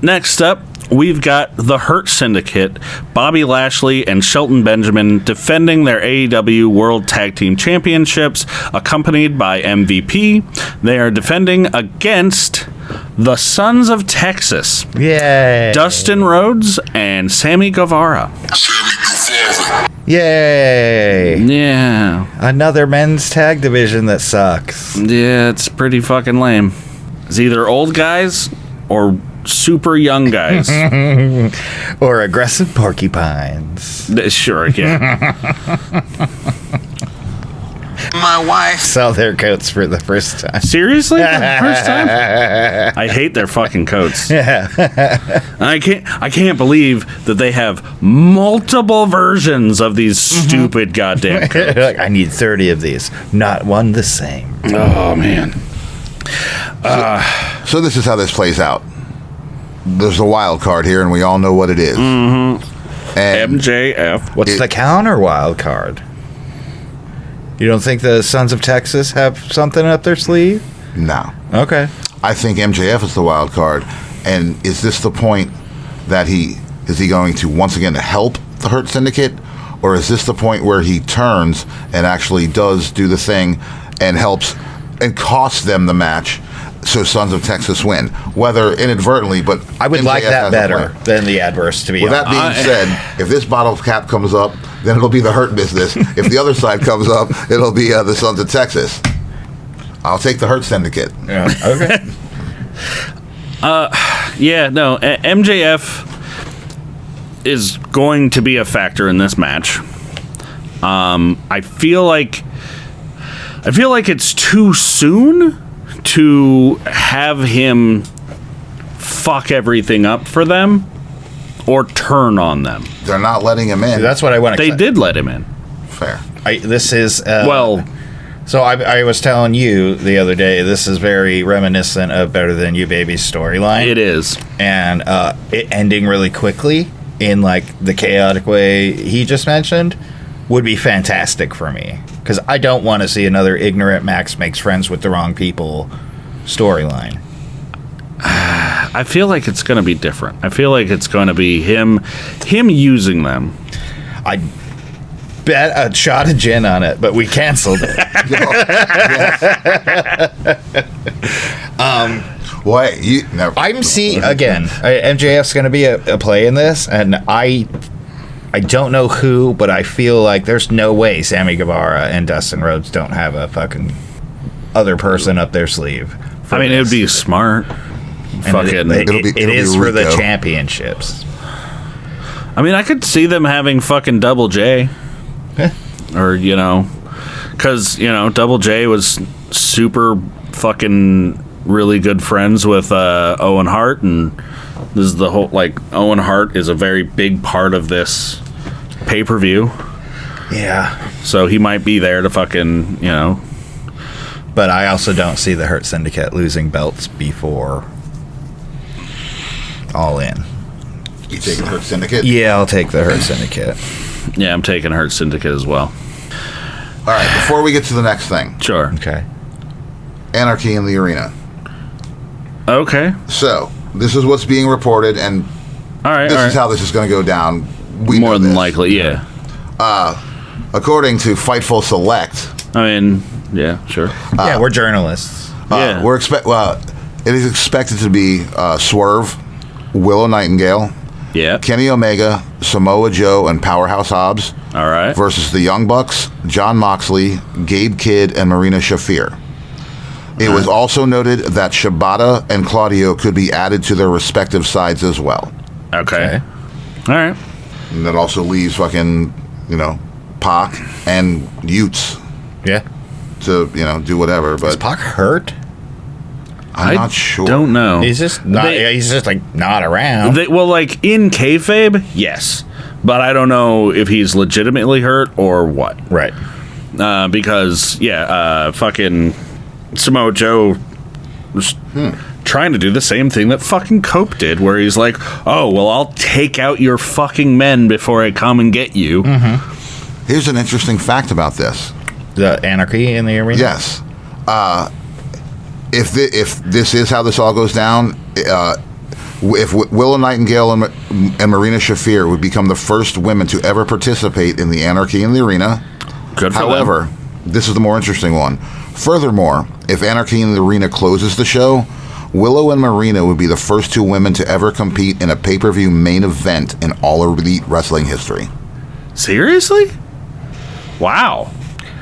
Next up, we've got the Hurt Syndicate, Bobby Lashley and Shelton Benjamin defending their AEW World Tag Team Championships, accompanied by MVP. They are defending against the Sons of Texas. Yay. Dustin Rhodes and Sammy Guevara. Yay. Yeah. Another men's tag division that sucks. Yeah, it's pretty fucking lame. It's either old guys or super young guys. Or aggressive porcupines. Sure, yeah. My wife sell their coats for the first time. Seriously? For the first time? I hate their fucking coats. Yeah. I can't believe that they have multiple versions of these stupid goddamn coats. Like, I need 30 of these. Not one the same. Oh, man. So this is how this plays out. There's a wild card here, and we all know what it is. Mm-hmm. And MJF. What's the counter wild card? You don't think the Sons of Texas have something up their sleeve? No. Okay. I think MJF is the wild card. And is this the point that is he going to once again help the Hurt Syndicate? Or is this the point where he turns and actually does do the thing and helps and costs them the match so Sons of Texas win? Whether inadvertently, but I would MJF like that has a better plan. than the adverse, to be With honest. that being said, if this bottle cap comes up, then it'll be the Hurt business. If the other side comes up, it'll be the Sons of Texas. I'll take the Hurt Syndicate. Yeah. Okay. Yeah, no, MJF is going to be a factor in this match. I feel like it's too soon to have him fuck everything up for them or turn on them. They're not letting him in. That's what I want to They did let him in. Fair. This is... well... So I was telling you the other day, this is very reminiscent of Better Than You Baby's storyline. It is. And it ending really quickly in like the chaotic way he just mentioned would be fantastic for me. Because I don't want to see another ignorant Max makes friends with the wrong people storyline. I feel like it's going to be different. I feel like it's going to be him using them. I bet a shot of gin on it, but we canceled it. What? You never. I'm seeing again. MJF's going to be a play in this, and I don't know who, but I feel like there's no way Sammy Guevara and Dustin Rhodes don't have a fucking other person up their sleeve. I mean, it would be smart. Fucking, it is for the Rico. championships. I mean, I could see them having fucking Double J. Or, because, Double J was super fucking really good friends with Owen Hart, and this is the whole, Owen Hart is a very big part of this pay-per-view. Yeah. So he might be there to fucking, But I also don't see the Hurt Syndicate losing belts before All In. You taking Hurt Syndicate? Yeah, I'll take the Hurt Syndicate. Yeah, I'm taking Hurt Syndicate as well. All right, before we get to the next thing. Sure. Okay. Anarchy in the Arena. Okay. So, this is what's being reported, and this is how this is going to go down. We More know than this. likely, yeah. According to Fightful Select. I mean, yeah, sure. Yeah, we're journalists. Yeah. It is expected to be Swerve, Willow Nightingale, Yeah. Kenny Omega, Samoa Joe, and Powerhouse Hobbs All right. versus the Young Bucks, John Moxley, Gabe Kidd, and Marina Shafir. It was also noted that Shibata and Claudio could be added to their respective sides as well. Okay. All right. And that also leaves fucking, Pac and Utes Yeah. to, do whatever. Is But Pac hurt? I'm not sure. Don't know. He's just not. He's just not around. In kayfabe, yes, but I don't know if he's legitimately hurt or what. Right. Because fucking Samoa Joe was trying to do the same thing that fucking Cope did, where he's like, "Oh, well, I'll take out your fucking men before I come and get you." Mm-hmm. Here's an interesting fact about this: the anarchy in the arena. Yes. If this is how this all goes down, if Willow Nightingale and Marina Shafir would become the first women to ever participate in the anarchy in the arena. Good for However, this is the more interesting one. Furthermore, if Anarchy in the Arena closes the show, Willow and Marina would be the first two women to ever compete in a pay-per-view main event in all Elite Wrestling history. Seriously? Wow.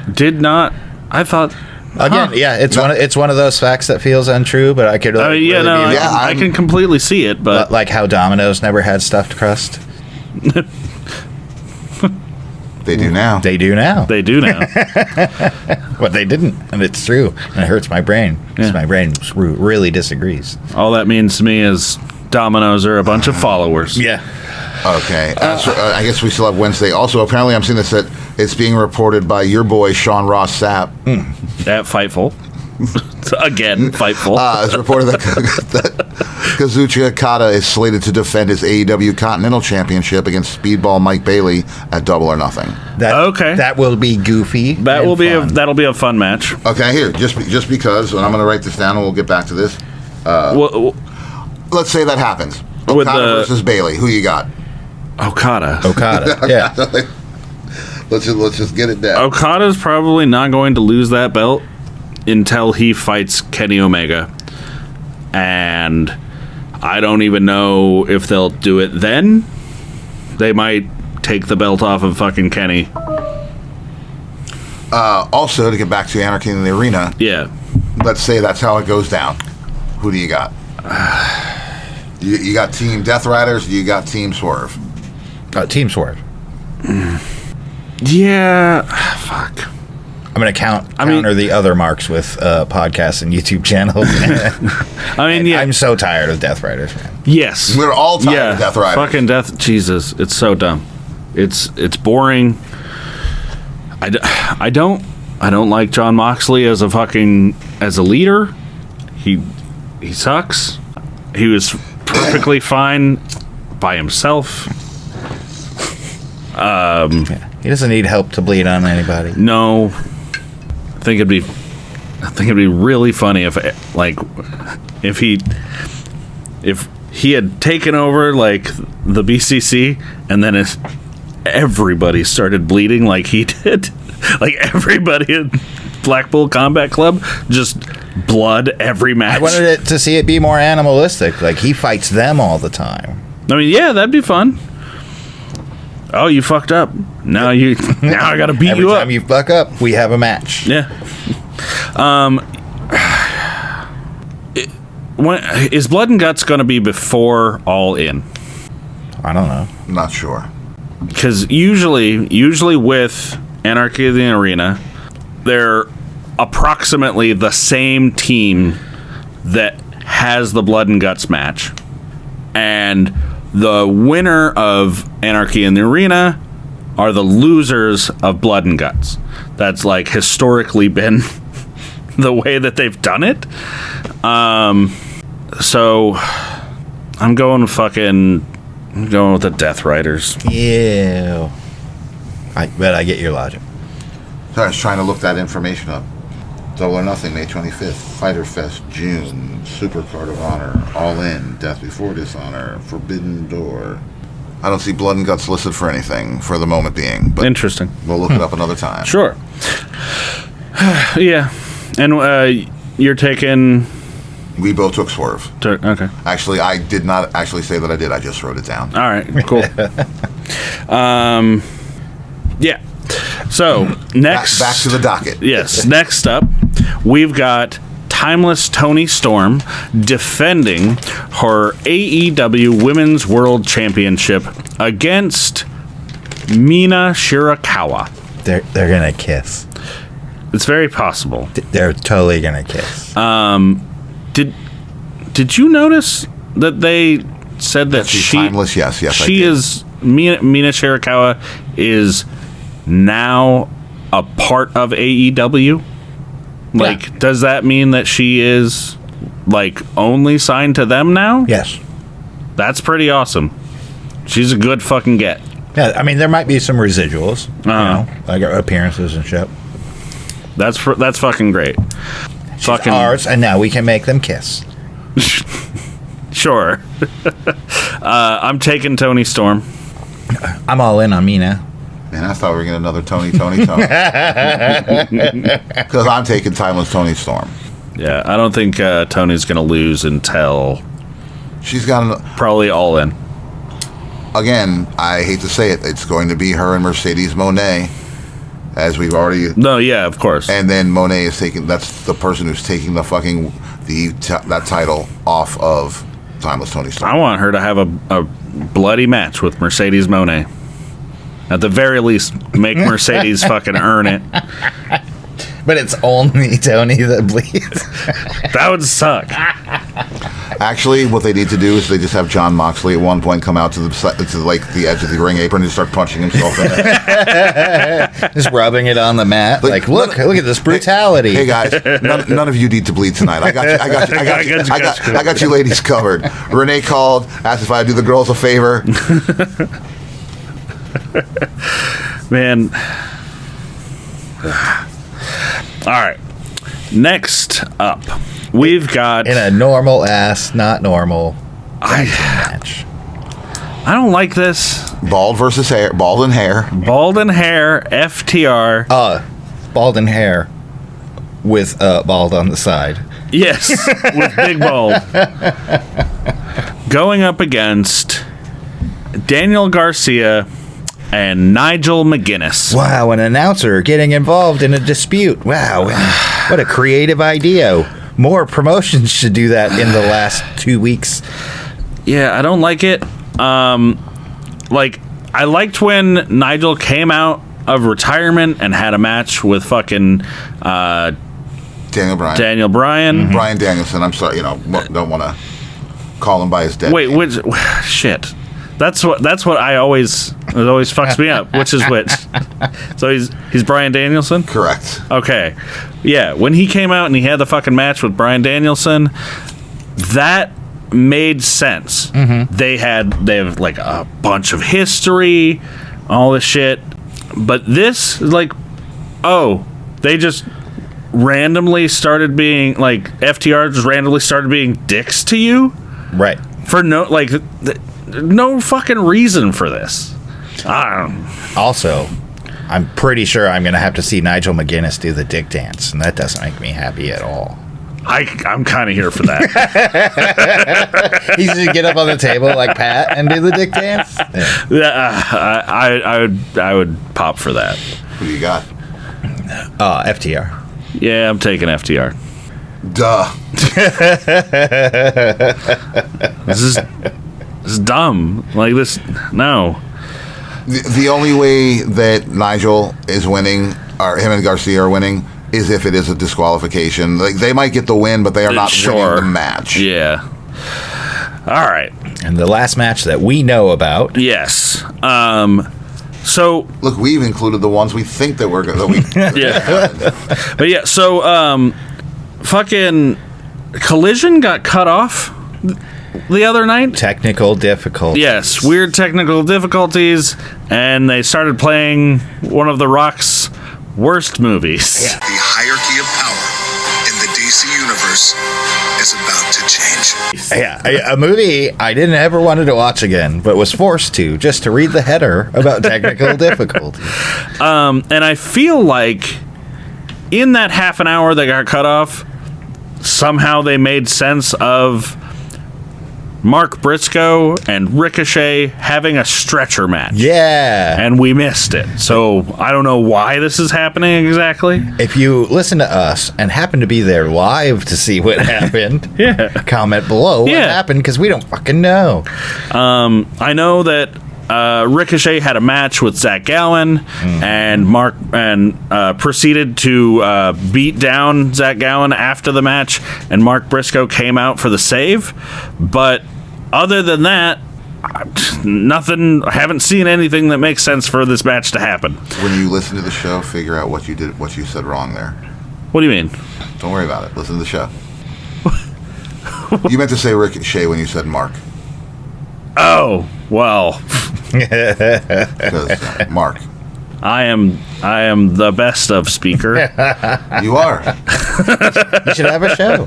Did not. I thought. Again, yeah, it's one of those facts that feels untrue, but I could. I can completely see it, but like how Domino's never had stuffed crust. They do now. They do now. They do now. But they didn't, and it's true, and it hurts my brain. Yeah. My brain really disagrees. All that means to me is Domino's are a bunch of followers. Yeah. Okay. I guess we still have Wednesday. Also, apparently, I'm seeing this that it's being reported by your boy Sean Ross Sapp at Fightful. Again, Fightful. It's reported that Kazuchika Okada is slated to defend his AEW Continental Championship against Speedball Mike Bailey at Double or Nothing. That will be goofy. That'll be a fun match. Okay, here, just because, and I'm going to write this down, and we'll get back to this. Let's say that happens. Okada versus Bailey. Who you got? Okada. Yeah. Let's just get it down. Okada's probably not going to lose that belt until he fights Kenny Omega, and I don't even know if they'll do it then. They might take the belt off of fucking Kenny. Also, to get back to Anarchy in the Arena, let's say that's how it goes down. Who do you got? You got Team Death Riders, you got Team Swerve? Team Swerve. Yeah, fuck. I'm going to counter the other marks with podcasts and YouTube channels. I'm so tired of Death Riders, man. Yes. We're all tired of Death Riders. Fucking Death. Jesus. It's so dumb. It's boring. I don't like John Moxley as a leader. He sucks. He was perfectly fine by himself. He doesn't need help to bleed on anybody. No. I think it'd be really funny if he had taken over like the BCC and then everybody started bleeding like he did. Like everybody in Blackpool Combat Club, just blood every match. I wanted to see it be more animalistic. Like he fights them all the time. I mean, yeah, that'd be fun. Oh, you fucked up. Now I gotta beat you up. Every time you fuck up, we have a match. Yeah. Is Blood and Guts gonna be before All In? I don't know. I'm not sure. Because usually with Anarchy in the Arena, they're approximately the same team that has the Blood and Guts match, and the winner of Anarchy in the Arena are the losers of Blood and Guts. That's like historically been the way that they've done it. So I'm going with the Death Riders. Ew. I bet I get your logic. So I was trying to look that information up. Double or Nothing, May 25th. Fighter Fest, June. Super Card of Honor. All In. Death Before Dishonor. Forbidden Door. I don't see Blood and Guts listed for anything for the moment being. But interesting. We'll look it up another time. Sure. Yeah. And you're taking... We both took Swerve. Okay. Actually, I did not actually say that I did. I just wrote it down. All right. Cool. Yeah. So, next... Back to the docket. Yes. Next up, we've got Timeless Toni Storm defending her AEW Women's World Championship against Mina Shirakawa. They're gonna kiss. It's very possible. They're totally gonna kiss. Did you notice that they said that she's timeless? Yes, she is Mina Shirakawa is now a part of AEW? Like, does that mean that she is, like, only signed to them now? Yes. That's pretty awesome. She's a good fucking get. Yeah, I mean, there might be some residuals, you know, like appearances and shit. That's fucking great. She's ours, and now we can make them kiss. Sure. I'm taking Toni Storm. I'm all in on Mina. Man, I thought we were getting another Tony. Because I'm taking Timeless Toni Storm. Yeah, I don't think Tony's going to lose until she's got probably All In. Again, I hate to say it, it's going to be her and Mercedes Moné, as we've already. No, yeah, of course. And then Moné is taking. That's the person who's taking the fucking that title off of Timeless Toni Storm. I want her to have a bloody match with Mercedes Moné. At the very least, make Mercedes fucking earn it. But it's only Tony that bleeds. That would suck. Actually, what they need to do is they just have Jon Moxley at one point come out to the edge of the ring apron and start punching himself in it. Just rubbing it on the mat. Like look at this brutality. Hey guys, none of you need to bleed tonight. I got you ladies covered. Renee called, asked if I'd do the girls a favor. Man. All right. Next up, we've got in a normal ass, not normal match. I don't like this. Bald versus hair. Bald and hair. Bald and hair. FTR. Bald and hair with bald on the side. Yes, with big bald. Going up against Daniel Garcia and Nigel McGuinness. Wow, an announcer getting involved in a dispute. Wow, what a creative idea. More promotions should do that in the last 2 weeks. Yeah, I don't like it. Like, I liked when Nigel came out of retirement and had a match with fucking Daniel Bryan. Mm-hmm. Bryan Danielson. I'm sorry, don't want to call him by his dead name. Which shit. That's what it always fucks me up. Which is which? So he's Bryan Danielson? Correct. Okay. Yeah, when he came out and he had the fucking match with Bryan Danielson, that made sense. Mm-hmm. They have like a bunch of history, all this shit. But this is like, they just randomly started being like FTR just randomly started being dicks to you, right? For no fucking reason for this. I don't know. Also, I'm pretty sure I'm going to have to see Nigel McGuinness do the dick dance, and that doesn't make me happy at all. I'm kind of here for that. He's going to get up on the table like Pat and do the dick dance? Yeah, I would pop for that. Who do you got? FTR. Yeah, I'm taking FTR. Duh. This is dumb. Like this, no. The only way that Nigel is winning, or him and Garcia are winning, is if it is a disqualification. Like, they might get the win, but they are not winning the match. Yeah. All right. And the last match that we know about. Yes. So look, we've included the ones we think that we're going. Yeah. But yeah. So fucking Collision got cut off the other night. Technical difficulties. Yes, weird technical difficulties, and they started playing one of The Rock's worst movies. Yeah. The hierarchy of power in the DC universe is about to change. Yeah, a movie I didn't ever wanted to watch again, but was forced to just to read the header about technical difficulties. And I feel like in that half an hour that got cut off, somehow they made sense of Mark Briscoe and Ricochet having a stretcher match. Yeah. And we missed it. So I don't know why this is happening exactly. If you listen to us and happen to be there live to see what happened, comment below what happened, because we don't fucking know. I know that Ricochet had a match with Zach Gallen, and Mark proceeded to beat down Zach Gallen after the match, and Mark Briscoe came out for the save. But other than that, Nothing. I haven't seen anything that makes sense for this match to happen. When you listen to the show, figure out what you said wrong there. What do you mean? Don't worry about it. Listen to the show. You meant to say Ricochet when you said Mark. Oh, well. Because Mark. I am the best of speaker. You are. You should have a show.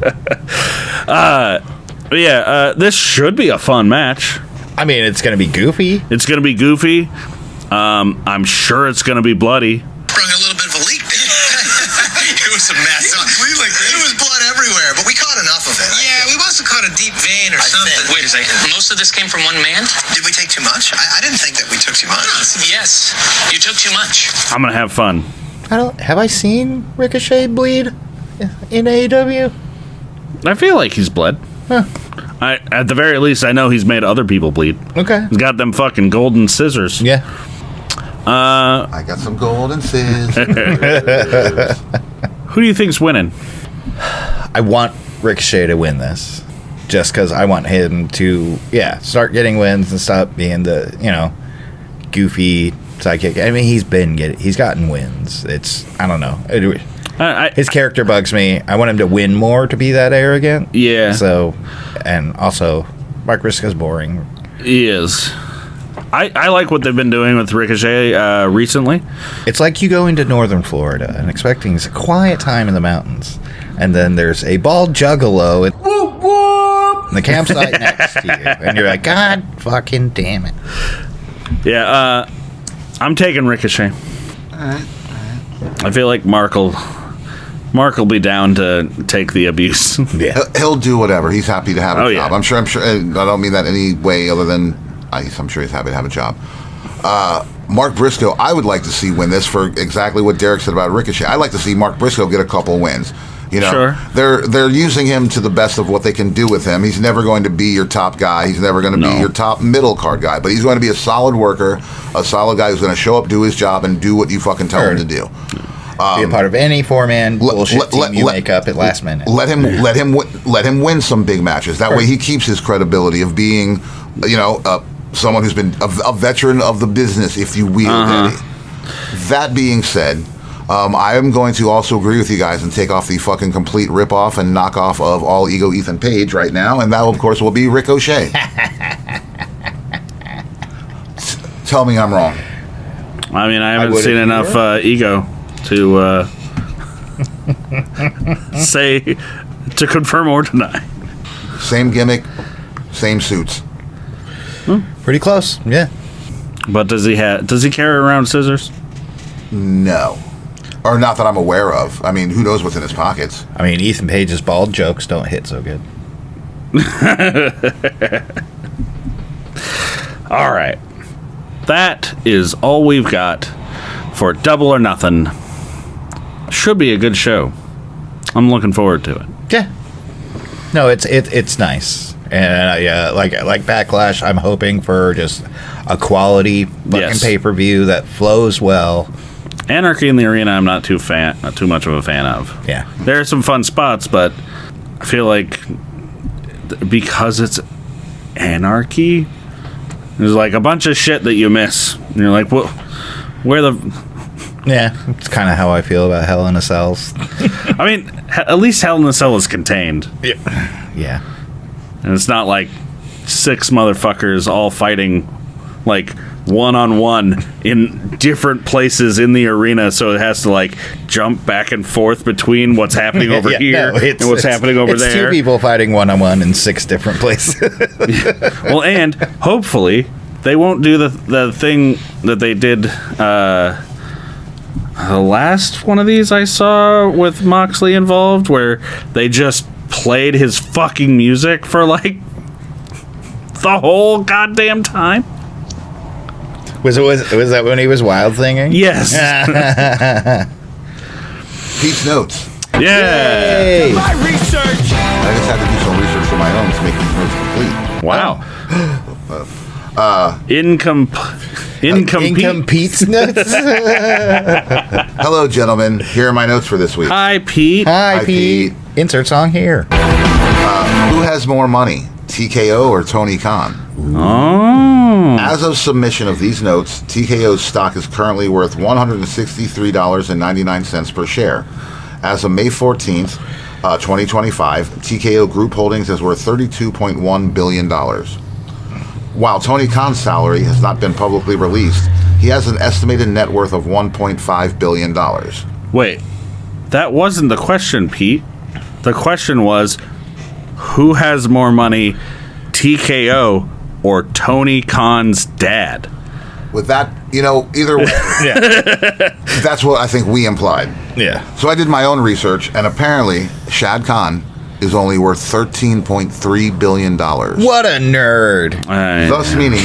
This should be a fun match. I mean, it's going to be goofy. It's going to be goofy. I'm sure it's going to be bloody. Sprung a little bit of a leak there. It was a mess. It was blood everywhere, but we caught enough of it. Yeah, we must have caught a deep vein or something. Wait a second. Most of this came from one man? Did we take too much? I didn't think that we took too much. Yes. You took too much. I'm going to have fun. Have I seen Ricochet bleed in AEW? I feel like he's bled. Huh. At the very least, I know he's made other people bleed. Okay. He's got them fucking golden scissors. Yeah. I got some golden scissors. Who do you think's winning? I want Ricochet to win this. Just because I want him to, start getting wins and stop being the, goofy sidekick. I mean, he's gotten wins. I don't know. His character bugs me. I want him to win more to be that arrogant. Yeah. So, and also, Mark Briscoe's boring. He is. I like what they've been doing with Ricochet recently. It's like you go into northern Florida and expecting a quiet time in the mountains, and then there's a bald juggalo in the campsite next to you, and you're like, God fucking damn it. Yeah, I'm taking Ricochet. All right. I feel like Mark will be down to take the abuse. Yeah, he'll do whatever. He's happy to have a job. Yeah. I'm sure. I don't mean that any way other than I'm sure he's happy to have a job. Mark Briscoe, I would like to see win this for exactly what Derek said about Ricochet. I'd like to see Mark Briscoe get a couple wins. Sure. They're using him to the best of what they can do with him. He's never going to be your top guy. He's never going to be your top middle card guy. But he's going to be a solid worker, a solid guy who's going to show up, do his job, and do what you fucking tell him to do. Be a part of any four-man bullshit team you make up at last minute. Let him win some big matches. That way, he keeps his credibility of being, someone who's been a veteran of the business, if you will. Daddy. That being said, I am going to also agree with you guys and take off the fucking complete ripoff and knockoff of All Ego Ethan Page right now, and that, of course, will be Ricochet. Tell me I'm wrong. I mean, I haven't seen enough ego to to confirm or deny. Same gimmick, same suits. Pretty close, yeah. But does he carry around scissors? No. Or not that I'm aware of. I mean, who knows what's in his pockets? I mean, Ethan Page's bald jokes don't hit so good. All right. That is all we've got for Double or Nothing. Should be a good show. I'm looking forward to it. Yeah. No, it's nice. And like Backlash, I'm hoping for just a quality fucking pay-per-view that flows well. Anarchy in the Arena, I'm not too much of a fan of. Yeah. There are some fun spots, but I feel like because it's Anarchy, there's like a bunch of shit that you miss. And you're like, well, where the... Yeah, it's kind of how I feel about Hell in a Cells. I mean, at least Hell in a Cell is contained. Yeah. And it's not like 6 motherfuckers all fighting like one-on-one in different places in the arena, so it has to like jump back and forth between what's happening over here and what's happening over there. It's 2 people fighting one-on-one in 6 different places. Well, and hopefully they won't do the thing that they did the last one of these I saw with Moxley involved, where they just played his fucking music for like the whole goddamn time. Was that when he was Wild Thinging? Yes. Pete's notes. Yeah. My research. I just had to do some research for my own to make these notes complete. Incomplete Pete's notes. Hello, gentlemen. Here are my notes for this week. Hi, Pete. Hi, Pete. Insert song here. Who has more money, TKO or Tony Khan? Oh. As of submission of these notes, TKO's stock is currently worth $163.99 per share. As of May 14th, 2025, TKO Group Holdings is worth $32.1 billion. While Tony Khan's salary has not been publicly released, he has an estimated net worth of $1.5 billion. Wait, that wasn't the question, Pete. The question was, who has more money, TKO or Tony Khan's dad? With that, either way, that's what I think we implied. Yeah. So I did my own research, and apparently Shad Khan is only worth $13.3 billion. What a nerd. Thus meaning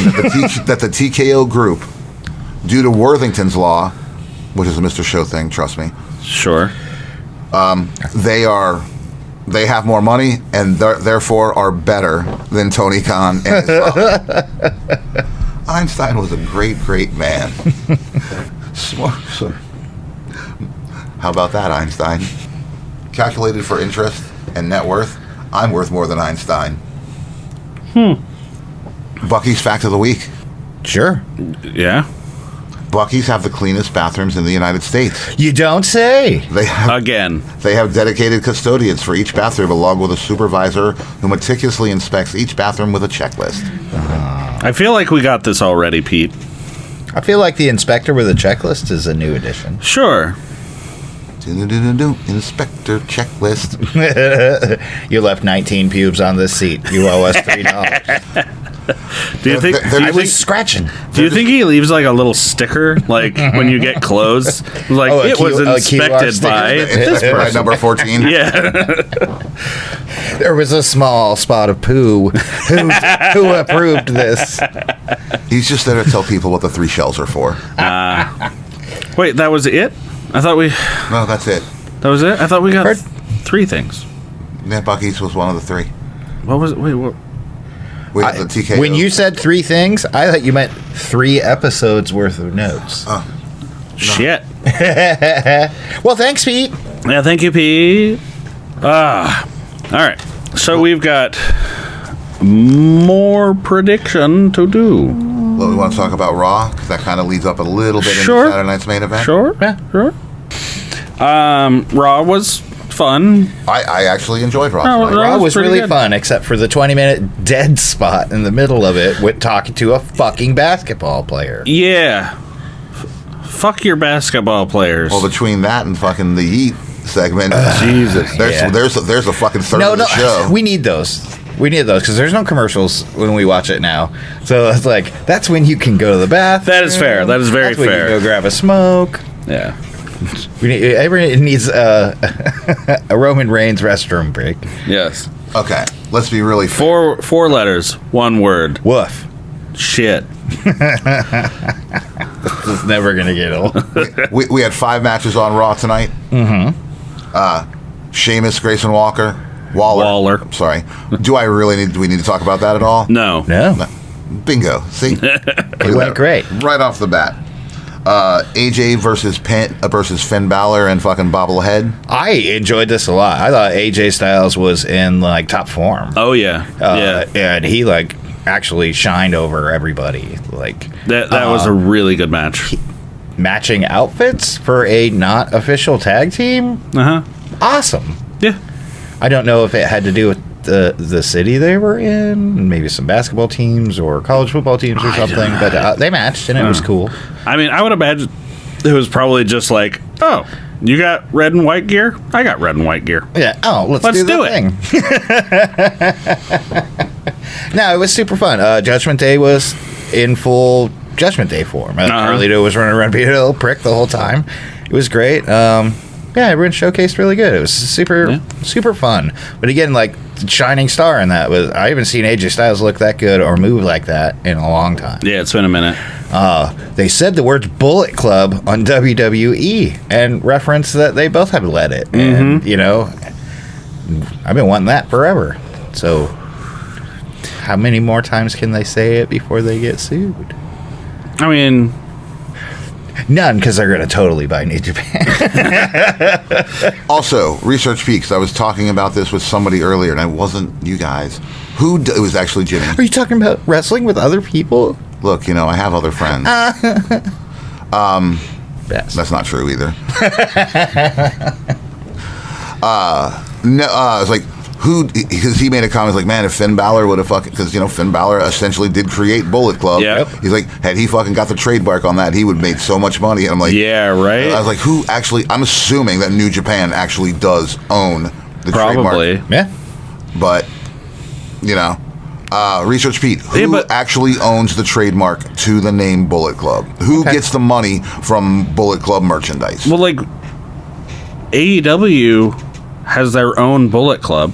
that the TKO Group, due to Worthington's Law, which is a Mr. Show thing, trust me. Sure. They have more money and therefore are better than Tony Khan and his father. Einstein was a great, great man. Smart. How about that, Einstein? Calculated for interest and net worth, I'm worth more than Einstein. Bucky's fact of the week. Sure. Yeah. Bucky's have the cleanest bathrooms in the United States. You don't say. They have dedicated custodians for each bathroom, along with a supervisor who meticulously inspects each bathroom with a checklist. I feel like we got this already, Pete. I feel like the inspector with a checklist is a new addition. Sure. Inspector checklist. You left 19 pubes on this seat. You owe us $3. Do you think I was scratching? Do you think he leaves like a little sticker, like when you get clothes, like it was inspected by this person, number 14? Yeah. There was a small spot of poo. Who approved this? He's just there to tell people what the 3 shells are for. Wait, that was it? I thought we. No, that's it. That was it. I thought we got 3 things. Yeah, Bucky's was one of the 3. What was it? Wait, what? We have the TKO. When you said 3 things, I thought you meant 3 episodes worth of notes. No. Shit. Well, thanks, Pete. Yeah, thank you, Pete. All right. So we've got more prediction to do. Well, we want to talk about Raw, because that kind of leads up a little bit into Saturday night's main event. Sure. Yeah, sure. Raw was fun. I actually enjoyed Raw. Raw was really fun, except for the 20-minute dead spot in the middle of it with talking to a fucking basketball player. Yeah. Fuck your basketball players. Well, between that and fucking the Yeet segment, Jesus, there's a fucking third of the show. We need those. We need those because there's no commercials when we watch it now. So it's like that's when you can go to the bathroom. That is fair. That is very fair. When you go grab a smoke. Yeah. Everyone needs a Roman Reigns restroom break. Yes. Okay. Let's be really fair. 4 letters, 1 word. Woof. Shit. This is never gonna get old. we had 5 matches on Raw tonight. Mm-hmm. Sheamus, Grayson Waller. I'm sorry. Do we need to talk about that at all? No. Bingo. See? It went great. Right off the bat. AJ versus Finn Balor and fucking Bobblehead. I enjoyed this a lot. I thought AJ Styles was in like top form. Oh yeah. And he like actually shined over everybody. Like that was a really good match. Matching outfits for a not official tag team. Awesome. Yeah. I don't know if it had to do with the city they were in, maybe some basketball teams or college football teams or something, but they matched and it was cool. I mean, I would imagine it was probably just like, oh, you got red and white gear? I got red and white gear. Yeah. Oh, let's do it. No, it was super fun. Judgment Day was in full Judgment Day form. Carlito was running around being a little prick the whole time. It was great. Yeah, everyone showcased really good. It was super fun. But again, like the shining star in that was I haven't seen AJ Styles look that good or move like that in a long time. Yeah, it's been a minute. They said the words Bullet Club on WWE and referenced that they both have led it. And, you know, I've been wanting that forever. So how many more times can they say it before they get sued? I mean, none, because they're going to totally buy New Japan. Also, Research Peaks. I was talking about this with somebody earlier, and it wasn't you guys. It was actually Jimmy. Are you talking about wrestling with other people? Look, I have other friends. Yes. That's not true either. No, it's like, because he made a comment like, man, if Finn Balor would have fucking, because Finn Balor essentially did create Bullet Club. Yep. He's like, had he fucking got the trademark on that, he would have made so much money. And I'm like, yeah, right. I was like, who actually? I'm assuming that New Japan actually does own the Probably. trademark. Yeah. But Research Pete, who actually owns the trademark to the name Bullet Club? Who gets the money from Bullet Club merchandise? Well, like AEW has their own Bullet Club.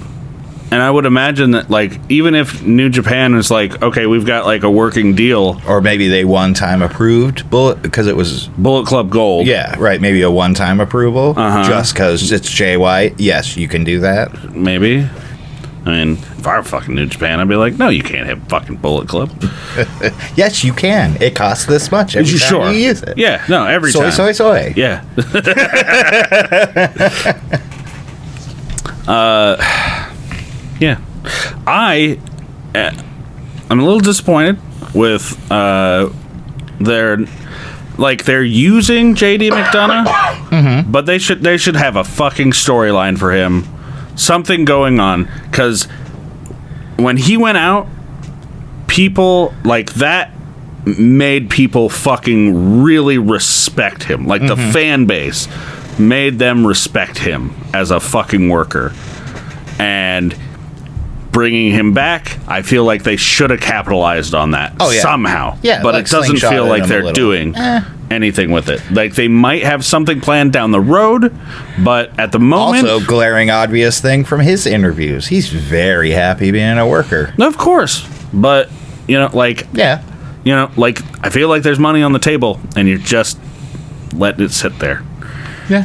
And I would imagine that, like, even if New Japan is like, okay, we've got like a working deal, or maybe they one-time approved Bullet because it was Bullet Club Gold. Yeah, right. Maybe a one-time approval, just because it's Jay White. Yes, you can do that. Maybe. I mean, if I were fucking New Japan, I'd be like, no, you can't have fucking Bullet Club. Yes, you can. It costs this much every time you use it. Yeah, no, every time. Soy. Yeah. Yeah, I'm a little disappointed with they're using JD McDonough, but they should have a fucking storyline for him, something going on, because when he went out, people like that made people fucking really respect him, like the fan base made them respect him as a fucking worker, and bringing him back, I feel like they should have capitalized on that somehow. Yeah, but like it doesn't feel like they're doing anything with it. Like, they might have something planned down the road, but at the moment... Also, glaring obvious thing from his interviews. He's very happy being a worker. Of course. But, like... Yeah. I feel like there's money on the table, and you're just letting it sit there. Yeah.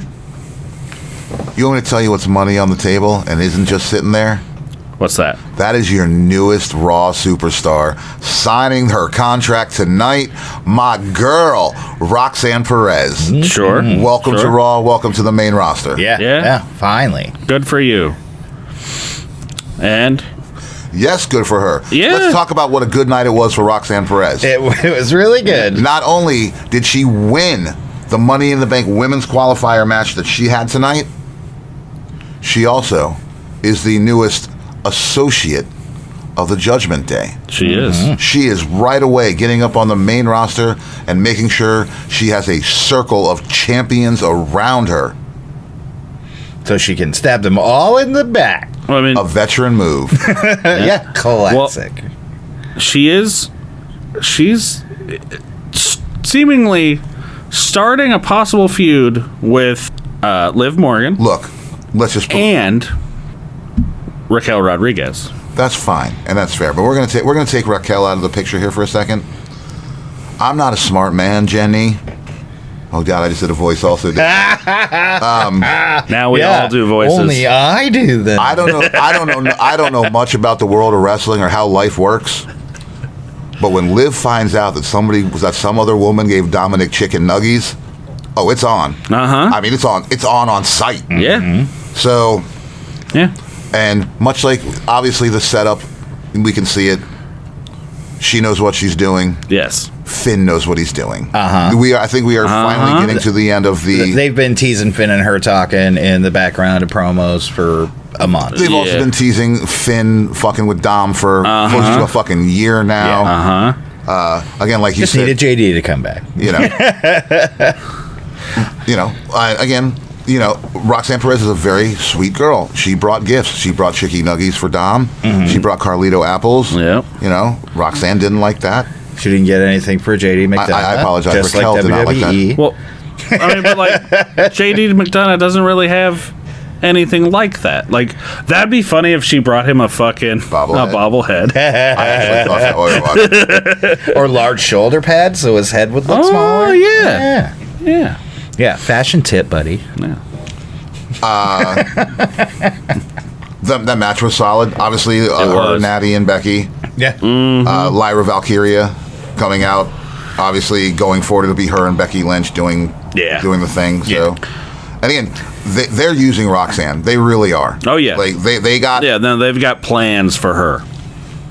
You want me to tell you what's money on the table and isn't just sitting there? What's that? That is your newest Raw superstar signing her contract tonight. My girl, Roxanne Perez. Sure. Welcome to Raw. Welcome to the main roster. Yeah. Finally. Good for you. And? Yes, good for her. Yeah. Let's talk about what a good night it was for Roxanne Perez. It was really good. Not only did she win the Money in the Bank women's qualifier match that she had tonight, she also is the newest associate of the Judgment Day. She is. She is right away getting up on the main roster and making sure she has a circle of champions around her. So she can stab them all in the back. Well, I mean, a veteran move. Yeah, classic. Well, she's seemingly starting a possible feud with Liv Morgan. Look, let's just... And Raquel Rodriguez. That's fine, and that's fair. But we're gonna take Raquel out of the picture here for a second. I'm not a smart man, Jenny. Oh God, I just did a voice also. Now we all do voices. Only I do them. I don't know much about the world of wrestling or how life works. But when Liv finds out that some other woman gave Dominic chicken nuggies, oh, it's on. I mean, it's on site. Yeah. So. Yeah. And much like, obviously, the setup, we can see it. She knows what she's doing. Yes. Finn knows what he's doing. I think we are finally getting to the end of the... They've been teasing Finn and her talking in the background of promos for a month. They've also been teasing Finn fucking with Dom for close to a fucking year now. Again, like you just said... Just needed JD to come back. Again... Roxanne Perez is a very sweet girl. She brought gifts. She brought chicky nuggies for Dom. She brought Carlito apples. Yeah. Roxanne didn't like that. She didn't get anything for JD McDonough. I apologize. Just Raquel like did not like that. Well, I mean, but like JD McDonough doesn't really have anything like that. Like, that'd be funny if she brought him a fucking bobblehead. I actually thought that was or large shoulder pads so his head would look smaller. Oh yeah. Yeah, fashion tip, buddy. Yeah. That match was solid. Obviously, her, Natty, and Becky. Yeah. Lyra Valkyria coming out. Obviously, going forward, it'll be her and Becky Lynch doing the thing. So, and again, they're using Roxanne. They really are. Oh yeah. Like they got. Yeah. No, they've got plans for her.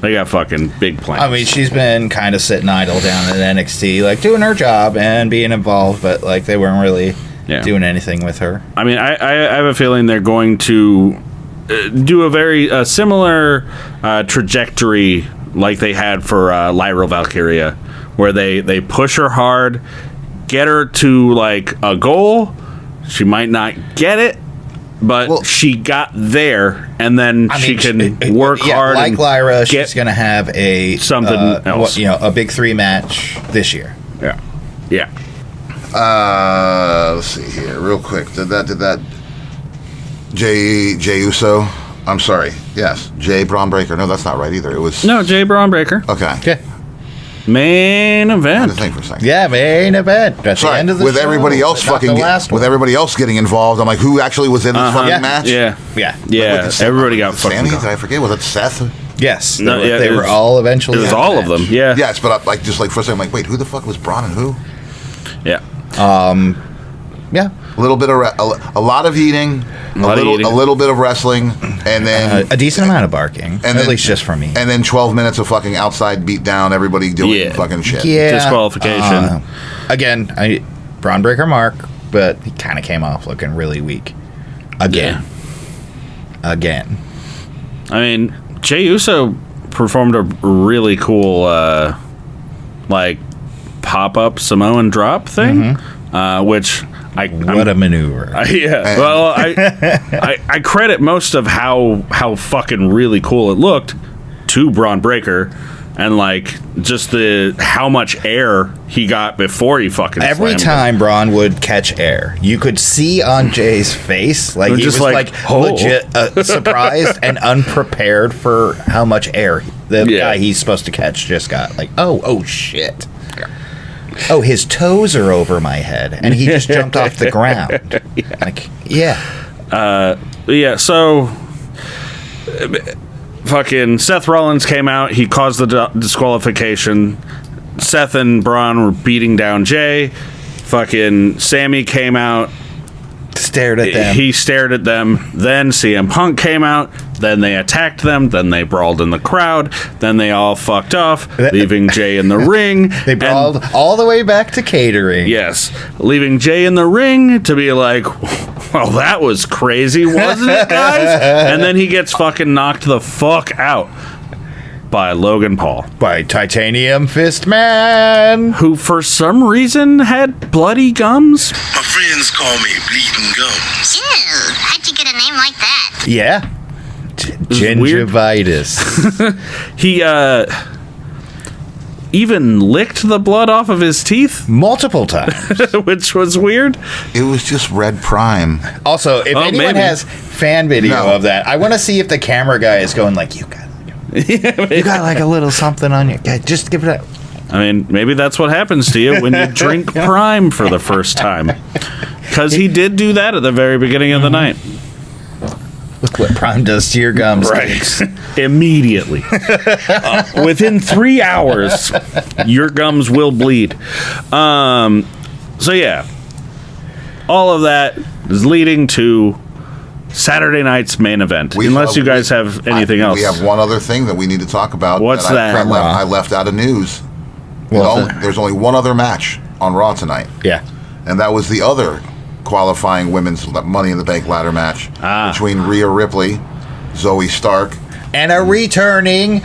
They got fucking big plans. I mean, she's been kind of sitting idle down at NXT, like doing her job and being involved, but like they weren't really doing anything with her. I mean, I have a feeling they're going to do a very similar trajectory like they had for Lyra Valkyria, where they push her hard, get her to like a goal. She might not get it, but she got there, and then she can work hard. Like and Lyra, she's going to have something else. A big 3 match this year. Yeah. Let's see here, real quick. Did that? Jay Uso. I'm sorry. Yes, Jay Braun Breaker. No, that's not right either. It was Jay Braun Breaker. Okay. Main event. I had to think for a second. Yeah, main event. At the end of the with show, everybody else with everybody else getting involved. I'm like, who actually was in this fucking match? Yeah. Everybody got fucking. Sammy? Did I forget? Was it Seth? Yes. They were all eventually. It was all of them. Yeah. Yes, but for a second, I'm like, wait, who the fuck was Braun and who? Yeah. Yeah. A little bit of a lot of eating, a little bit of wrestling, and then a decent amount of barking, and at least just for me. And then 12 minutes of fucking outside beat down, everybody doing fucking shit. Yeah. Disqualification. Again, Braun Breaker Mark, but he kind of came off looking really weak. Again. I mean, Jey Uso performed a really cool, pop-up Samoan drop thing, which what a maneuver! Well, I credit most of how fucking really cool it looked to Braun Breaker, and just how much air he got before he fucking every time Braun would catch air, you could see on Jay's face he was legit surprised and unprepared for how much air the guy he's supposed to catch just got. Oh shit. Oh, his toes are over my head, and he just jumped off the ground. So, fucking Seth Rollins came out. He caused the disqualification. Seth and Braun were beating down Jay. Fucking Sammy came out. Stared at them. He stared at them. Then CM Punk came out. Then they attacked them. Then they brawled in the crowd. Then they all fucked off, leaving Jay in the ring. They brawled all the way back to catering. Yes. Leaving Jay in the ring to be like, well, that was crazy, wasn't it, guys? And then he gets fucking knocked the fuck out by Logan Paul. By Titanium Fist Man. Who, for some reason, had bloody gums. My friends call me Bleeding Gums. Ew, how'd you get a name like that? Yeah. Gingivitis. He even licked the blood off of his teeth multiple times, which was weird. It was just Red Prime. Also, if anyone has fan video of that, I want to see if the camera guy is going you got a little something on you. Just give it a... I mean, maybe that's what happens to you when you drink Prime for the first time. Because he did do that at the very beginning of the night. Look what Prime does to your gums. Right. Immediately. Within 3 hours, your gums will bleed. So, yeah. All of that is leading to Saturday night's main event. Unless you guys have anything else. We have one other thing that we need to talk about. What's that? I left out of news. There's only one other match on Raw tonight. Yeah. And that was the other qualifying women's Money in the Bank ladder match between Rhea Ripley, Zoey Stark, and a returning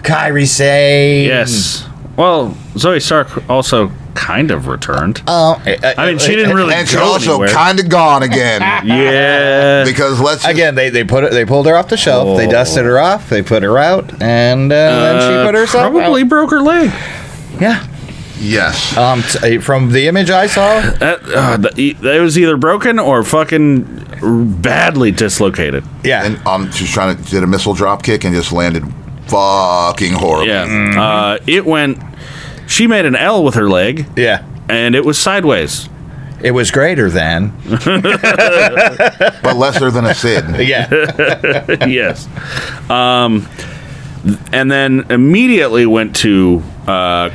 Kairi Sane. Yes. Well, Zoey Sark also kind of returned. I mean, she didn't really. And she's also kind of gone again. Yeah. Because they pulled her off the shelf. They dusted her off. They put her out, and then she put herself probably out. Broke her leg. Yeah. Yes. From the image I saw, it was either broken or fucking badly dislocated. Yeah. And she did a missile drop kick and just landed fucking horribly. Yeah. It went. She made an L with her leg. Yeah. And it was sideways. It was greater than, but lesser than a Sid. Yeah. Yes. And then immediately went to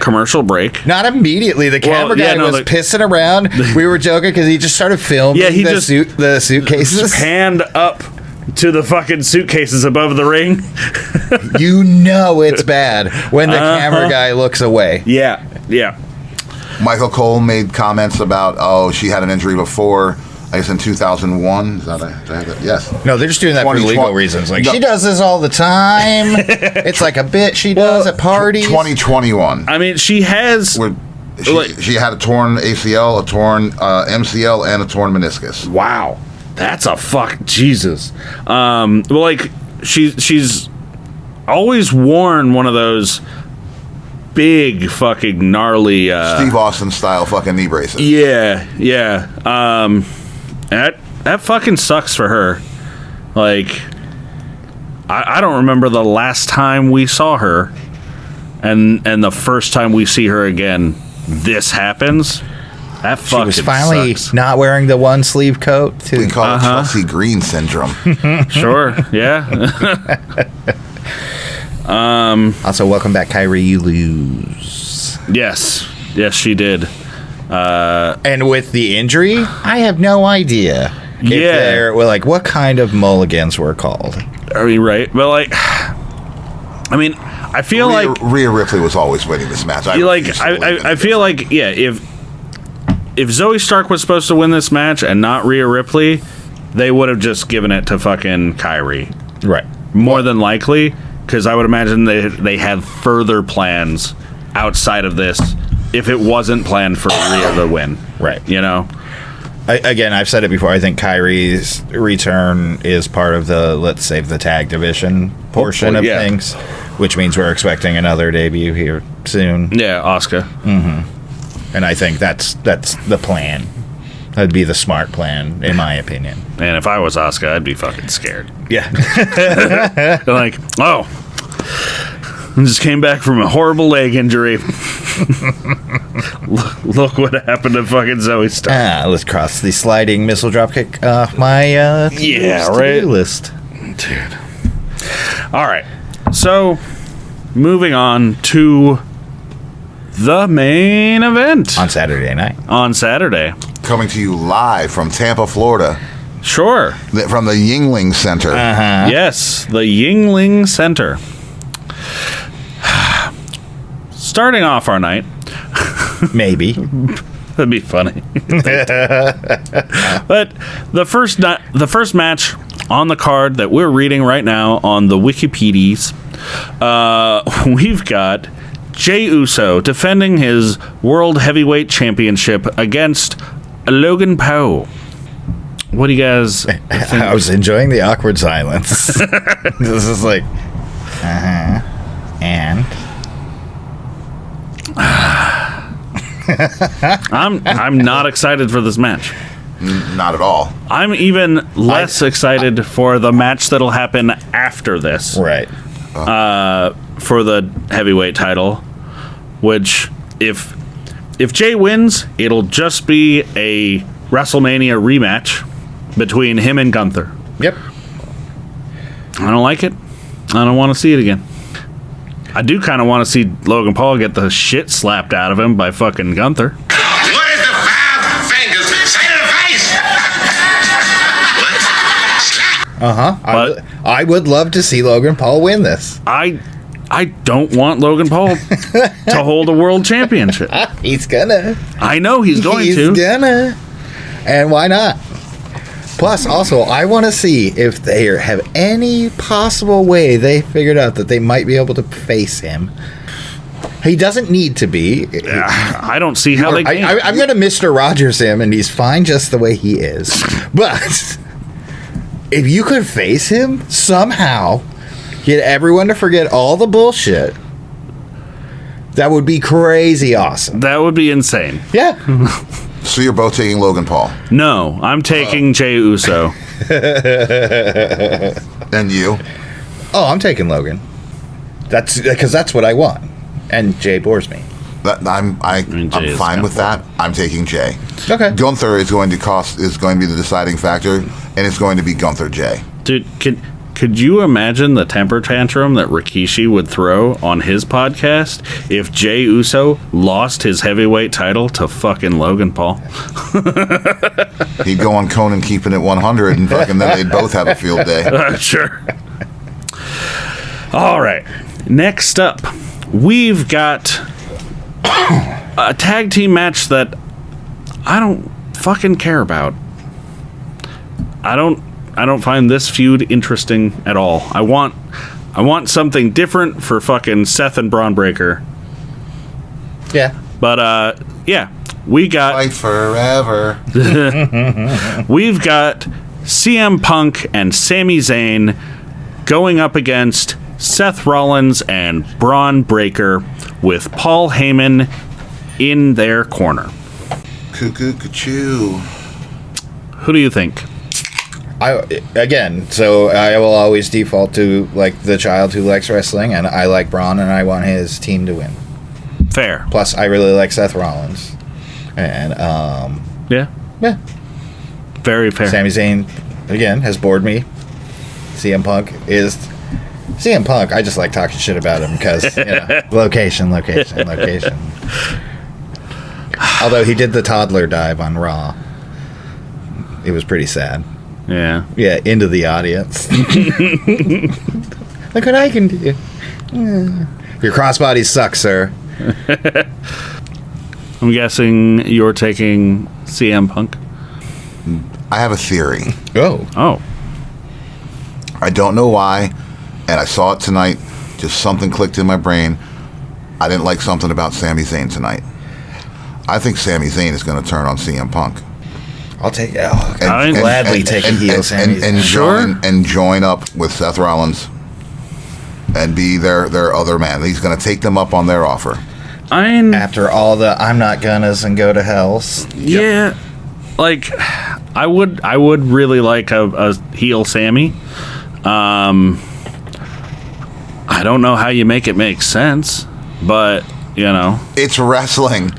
commercial break. Not immediately. The camera guy was pissing around. We were joking because he just started filming the suitcases. Panned up to the fucking suitcases above the ring. You know it's bad when the camera guy looks away. Yeah. Michael Cole made comments about, she had an injury before, I guess in 2001. Is that yes. No, they're just doing that for legal reasons. Like, she does this all the time. It's like a bit she does at parties. 2021. I mean, she has... She had a torn ACL, a torn MCL, and a torn meniscus. Wow. That's a fuck... Jesus. She's always worn one of those big fucking gnarly... Steve Austin style fucking knee braces. Yeah. That fucking sucks for her. Like, I don't remember the last time we saw her, and the first time we see her again, this happens. That fucking She was finally sucks. not wearing the one sleeve coat. We call it Chelsea Green syndrome. Sure, yeah. Also, welcome back, Kyrie. You lose. Yes, she did. And with the injury, I have no idea. If they're like, what kind of mulligans were called? Are you right? But like, I mean, I feel like Rhea Ripley was always winning this match. I feel like if Zoey Stark was supposed to win this match and not Rhea Ripley, they would have just given it to fucking Kyrie. Right. More than likely, because I would imagine they had further plans outside of this if it wasn't planned for Rhea to win. Right. You know? Again, I've said it before. I think Kyrie's return is part of the let's save the tag division portion of things, which means we're expecting another debut here soon. Yeah, Asuka. Mm-hmm. And I think that's the plan. That'd be the smart plan, in my opinion. And if I was Asuka, I'd be fucking scared. Yeah. Like, I just came back from a horrible leg injury. Look what happened to fucking Zoey Stark. Let's cross the sliding missile dropkick off my to-do list. Dude. All right. So, moving on to the main event. On Saturday night. On Saturday. Coming to you live from Tampa, Florida. Sure. From the Yingling Center. Uh-huh. Yes, the Yingling Center. Starting off our night. Maybe. That'd be funny. But the first match on the card that we're reading right now on the Wikipedias, we've got Jey Uso defending his World Heavyweight Championship against Logan Paul. What do you guys think? I was enjoying the awkward silence. This is like, and I'm not excited for this match. Not at all. I'm even less excited for the match that'll happen after this. Right. For the heavyweight title, which if Jey wins, it'll just be a WrestleMania rematch between him and Gunther. Yep. I don't like it. I don't want to see it again. I do kind of want to see Logan Paul get the shit slapped out of him by fucking Gunther. What is the 5 fingers say to the face? What? I would love to see Logan Paul win this. I don't want Logan Paul to hold a world championship. He's gonna. I know he's going to. He's gonna. And why not? Plus, also, I want to see if they have any possible way they figured out that they might be able to face him. He doesn't need to be. I don't see how they can. I'm going to Mr. Rogers him, and he's fine just the way he is. But if you could face him somehow, get everyone to forget all the bullshit, that would be crazy awesome. That would be insane. Yeah. So you're both taking Logan Paul? No, I'm taking Jey Uso. And you? Oh, I'm taking Logan. That's because that's what I want, and Jey bores me. I'm fine with that. I'm taking Jey. Okay. Gunther is going to be the deciding factor, and it's going to be Gunther Jey. Dude, can Could you imagine the temper tantrum that Rikishi would throw on his podcast if Jey Uso lost his heavyweight title to fucking Logan Paul? He'd go on Conan keeping it 100, and fucking then they'd both have a field day. Sure. All right. Next up, we've got a tag team match that I don't fucking care about. I don't find this feud interesting at all. I want something different for fucking Seth and Braun Breaker. Yeah. But yeah, we got Fight forever. we've got CM Punk and Sami Zayn going up against Seth Rollins and Braun Breaker with Paul Heyman in their corner. Cuckoo. Who do you think? I will always default to like the child who likes wrestling, and I like Braun, and I want his team to win. Fair. Plus, I really like Seth Rollins, and yeah, very fair. Sami Zayn again has bored me. CM Punk. I just like talking shit about him because location. Although he did the toddler dive on Raw, it was pretty sad. Yeah, into the audience. Look what I can do. Your crossbody sucks, sir. I'm guessing you're taking CM Punk. I have a theory. Oh. I don't know why, and I saw it tonight. Just something clicked in my brain. I didn't like something about Sami Zayn tonight. I think Sami Zayn is going to turn on CM Punk. I'll take it. I'd gladly take a heel Sami Zayn. And join up with Seth Rollins and be their other man. He's going to take them up on their offer. After all the I'm not gonnas and go to hells. Yeah. Like, I would really like a heel Sammy. I don't know how you make it make sense, but, It's wrestling.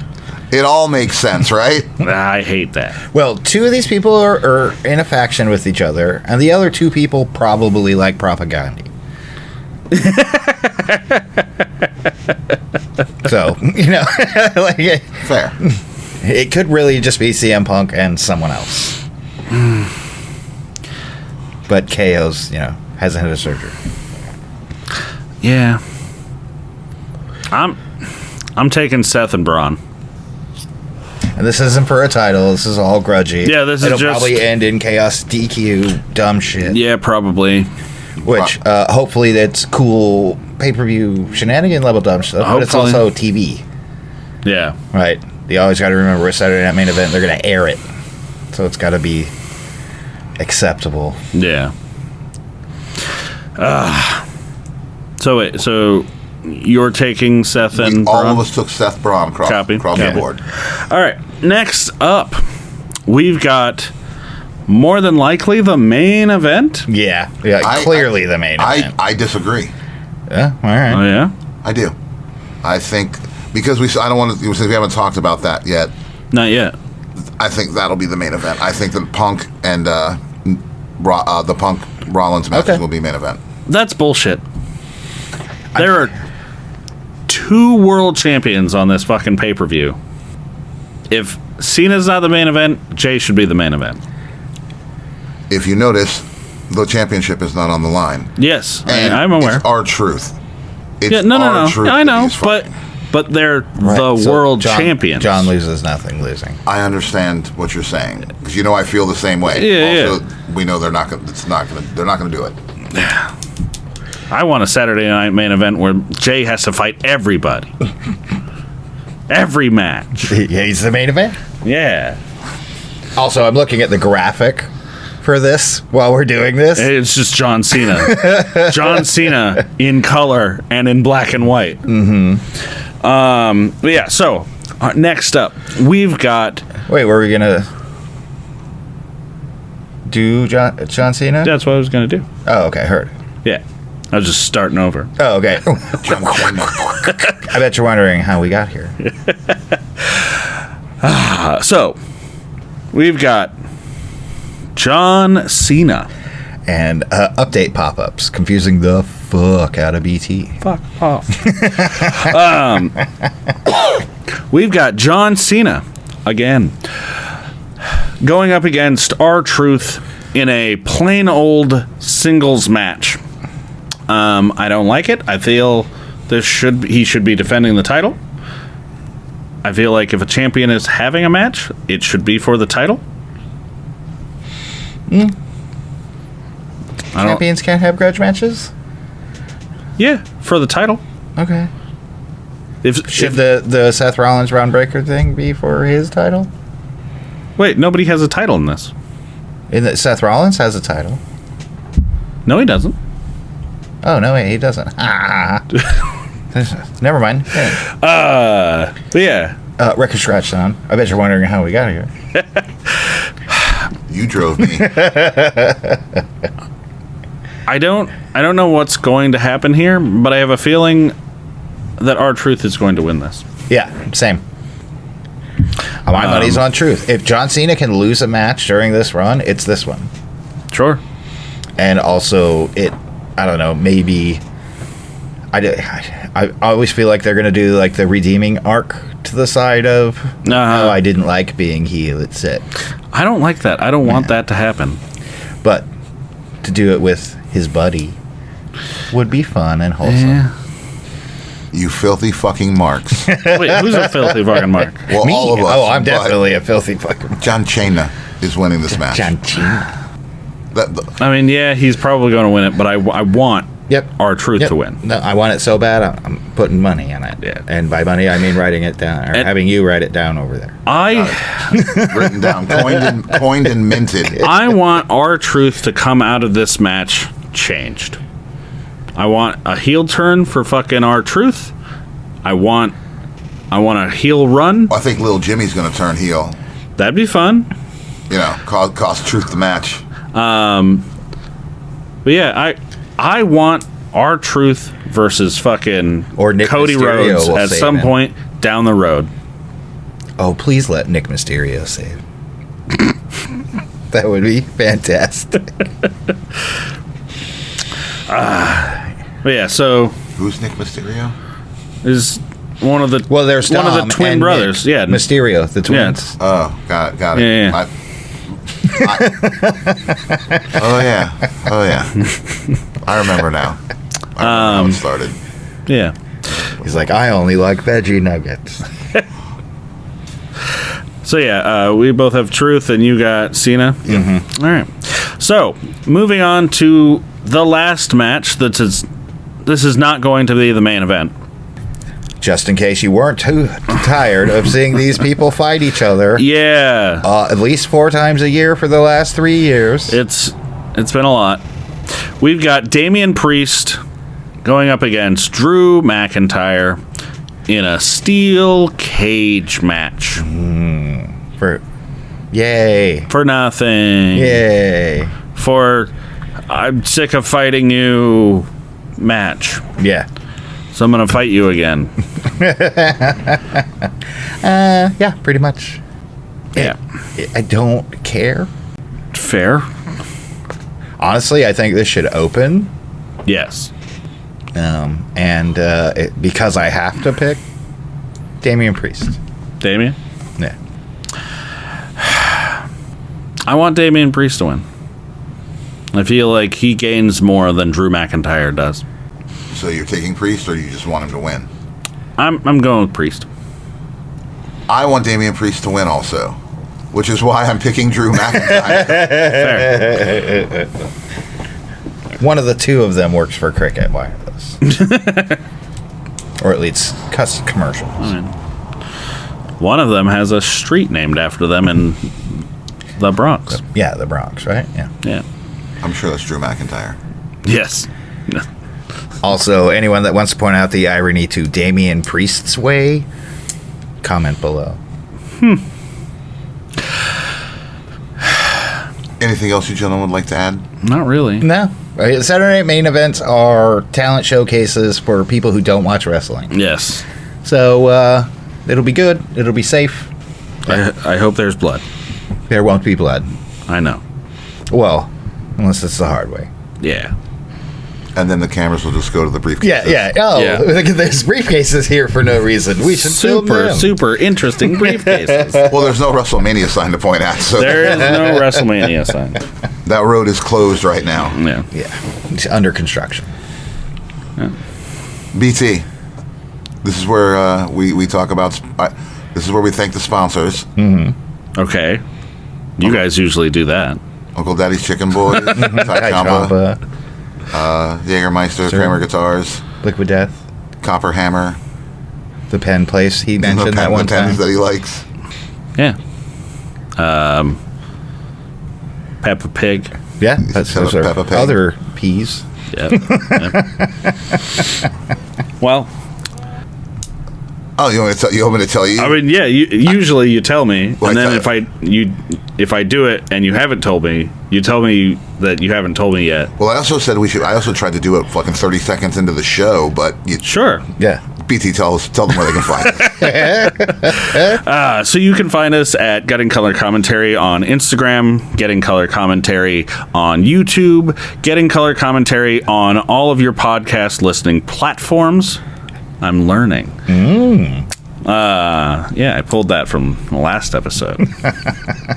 It all makes sense, right? I hate that. Well, two of these people are in a faction with each other, and the other two people probably like propaganda. So, like, fair. It could really just be CM Punk and someone else. But KO's, hasn't had a surgery. Yeah. I'm taking Seth and Braun. And this isn't for a title. This is all grudgy. Yeah, It'll probably end in chaos, DQ, dumb shit. Yeah, probably. Which, hopefully that's cool pay-per-view shenanigan level dumb stuff. But it's also TV. Yeah. Right. You always got to remember a Saturday Night Main Event. They're going to air it. So it's got to be acceptable. Yeah. So you're taking Seth and all Braun? of us took Seth Braun across the board. All right. Next up, we've got more than likely the main event. Yeah. Clearly the main event. I disagree. Yeah. All right. Oh yeah. I do. I think because I don't want to. Since we haven't talked about that yet. Not yet. I think that'll be the main event. I think that Punk and the Punk Rollins matches will be main event. That's bullshit. There are 2 world champions on this fucking pay-per-view. If Cena's not the main event, Jay should be the main event. If you notice, the championship is not on the line. Yes, and I'm aware. It's our truth. No. I know, but they're the world champions. John loses nothing losing. I understand what you're saying because I feel the same way. Yeah, also, we know they're not going to do it. I want a Saturday night main event where Jay has to fight everybody. Every match. Yeah, he's the main event? Yeah. Also, I'm looking at the graphic for this while we're doing this. It's just John Cena. John Cena in color and in black and white. Mm-hmm. But yeah, so next up, we've got... Wait, were we going to do John Cena? That's what I was going to do. Oh, okay, heard. Yeah. I was just starting over. Oh, okay. I bet you're wondering how we got here. So, we've got John Cena. And update pop-ups, confusing the fuck out of BT. Fuck off. We've got John Cena again going up against R-Truth in a plain old singles match. I don't like it. I feel he should be defending the title. I feel like if a champion is having a match, it should be for the title. Champions can't have grudge matches? Yeah, for the title. Okay. Should the Seth Rollins Round Breaker thing be for his title? Wait, nobody has a title in this. Seth Rollins has a title. No, he doesn't. Oh, no, he doesn't. Never mind. But yeah. Record scratch down. I bet you're wondering how we got here. You drove me. I don't know what's going to happen here, but I have a feeling that R-Truth is going to win this. Yeah, same. My money's on Truth. If John Cena can lose a match during this run, it's this one. Sure. And also, I don't know, maybe... I always feel like they're going to do like the redeeming arc to the side of, oh, I didn't like being heel, it's it. I don't like that. I don't want that to happen. But to do it with his buddy would be fun and wholesome. Yeah. You filthy fucking marks. Wait, who's a filthy fucking mark? Well, Me? all of us. Oh, I'm definitely a filthy fucking mark. John Cena is winning this match. John Cena. I mean, yeah, he's probably going to win it, but I want R-Truth to win. No, I want it so bad, I'm putting money on it. Yeah. And by money, I mean writing it down, or having you write it down over there. Written down, coined and minted. I want R-Truth to come out of this match changed. I want a heel turn for fucking R-Truth. I want a heel run. I think Little Jimmy's going to turn heel. That'd be fun. You know, cost Truth the match. But yeah, I want R-Truth versus fucking or Nick Cody Mysterio Rhodes at some point down the road. Oh, please let Nick Mysterio save. That would be fantastic. But yeah, so who's Nick Mysterio? Is one of the there's one of the twin brothers. Nick yeah, Mysterio, the twins. Yeah. Oh, got it. Yeah. Oh yeah. I remember now. I remember how it started. Yeah. He's like, I only like veggie nuggets. So yeah, we both have Truth, and you got Cena. Mm-hmm. All right. So moving on to the last match. This is not going to be the main event. Just in case you weren't too tired of seeing these people fight each other. Yeah. At least 4 times a year for the last 3 years. It's been a lot. We've got Damian Priest going up against Drew McIntyre in a steel cage match. Yay. For nothing. Yay. For I'm sick of fighting you match. Yeah. So I'm going to fight you again. Yeah, pretty much. Yeah. I don't care. Fair. Honestly, I think this should open. Yes. Because I have to pick Damian Priest. Damian? Yeah. I want Damian Priest to win. I feel like he gains more than Drew McIntyre does. So you're taking Priest, or you just want him to win? I'm going with Priest. I want Damian Priest to win also, which is why I'm picking Drew McIntyre. Fair. One of the two of them works for cricket. Why are those? Or at least commercials. I mean, one of them has a street named after them in the Bronx. Yeah, the Bronx, right? Yeah. Yeah. I'm sure that's Drew McIntyre. Yes. Also, anyone that wants to point out the irony to Damian Priest's way, comment below. Anything else you gentlemen would like to add? Not really. No. Saturday night main events are talent showcases for people who don't watch wrestling. Yes. So, it'll be good. It'll be safe. I hope there's blood. There won't be blood. I know. Well, unless it's the hard way. Yeah. And then the cameras will just go to the briefcases. Yeah. Oh, there's briefcases here for no reason. We should film them. Super interesting briefcases. Well, there's no WrestleMania sign to point out. So There is no WrestleMania sign. That road is closed right now. Yeah. It's under construction. Yeah. BT, this is where we talk about. This is where we thank the sponsors. Mm-hmm. Okay. You guys usually do that. Uncle Daddy's Chicken Boys, Thai Champa, Jägermeister, Kramer Guitars, Liquid Death, Copper Hammer, the pen place he mentioned that one time. The pens that he likes. Yeah. Peppa Pig. Yeah, those are Peppa Pig. other peas. Yeah. Well. Oh, you want me to tell you? I mean, yeah. Usually you tell me, and then if I do it and you haven't told me, you tell me that you haven't told me yet. Well, I also said we should. I also tried to do it fucking 30 seconds into the show, but sure. Yeah. BT, tell them where they can find us. So you can find us at Getting Color Commentary on Instagram, Getting Color Commentary on YouTube, Getting Color Commentary on all of your podcast listening platforms. I'm learning. Yeah, I pulled that from the last episode.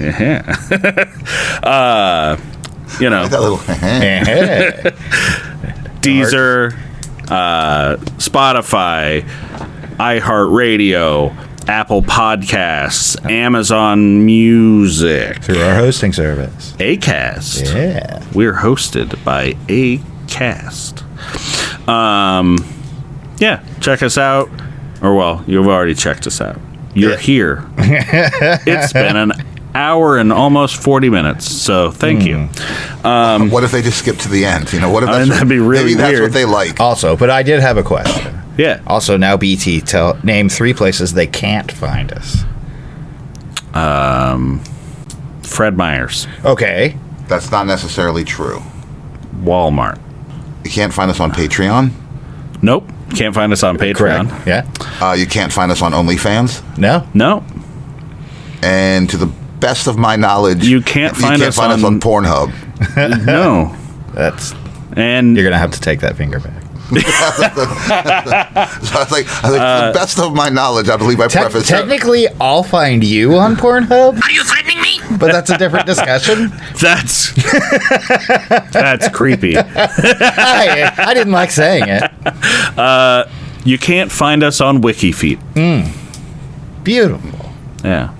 Yeah. You know, that little Deezer, Spotify, iHeartRadio, Apple Podcasts, Amazon Music. Through our hosting service. Acast. Yeah. We're hosted by Acast. Yeah, check us out. Or, well, you've already checked us out. You're here. It's been an hour and almost 40 minutes, so thank you. What if they just skip to the end? You know, what if that'd be really maybe weird. That's what they like. Also, but I did have a question. Yeah. Also, now BT, name 3 places they can't find us. Fred Meyer's. Okay. That's not necessarily true. Walmart. You can't find us on Patreon? Nope. Can't find us on Patreon. Correct. Yeah. You can't find us on OnlyFans? No. No. And to the best of my knowledge, you can't find us on Pornhub. No. And you're gonna have to take that finger back. So I was like, to the best of my knowledge, I believe I prefaced technically, I'll find you on Pornhub. Are you threatening me? But that's a different discussion. That's creepy. I didn't like saying it. You can't find us on WikiFeet. Beautiful. Yeah.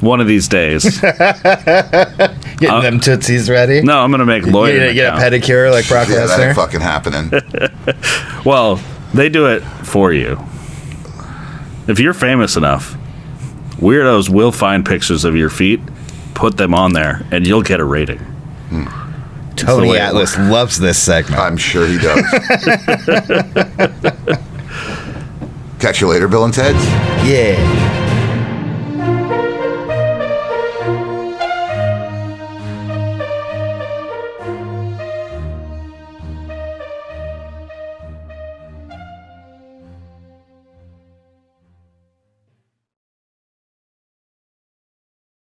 One of these days. Getting them tootsies ready? No, I'm going to make Lloyd You're get a pedicure like Brock Lesnar? That ain't fucking happening. Well, they do it for you. If you're famous enough, weirdos will find pictures of your feet, put them on there, and you'll get a rating. Tony Atlas loves this segment. I'm sure he does. Catch you later, Bill and Ted. Yeah.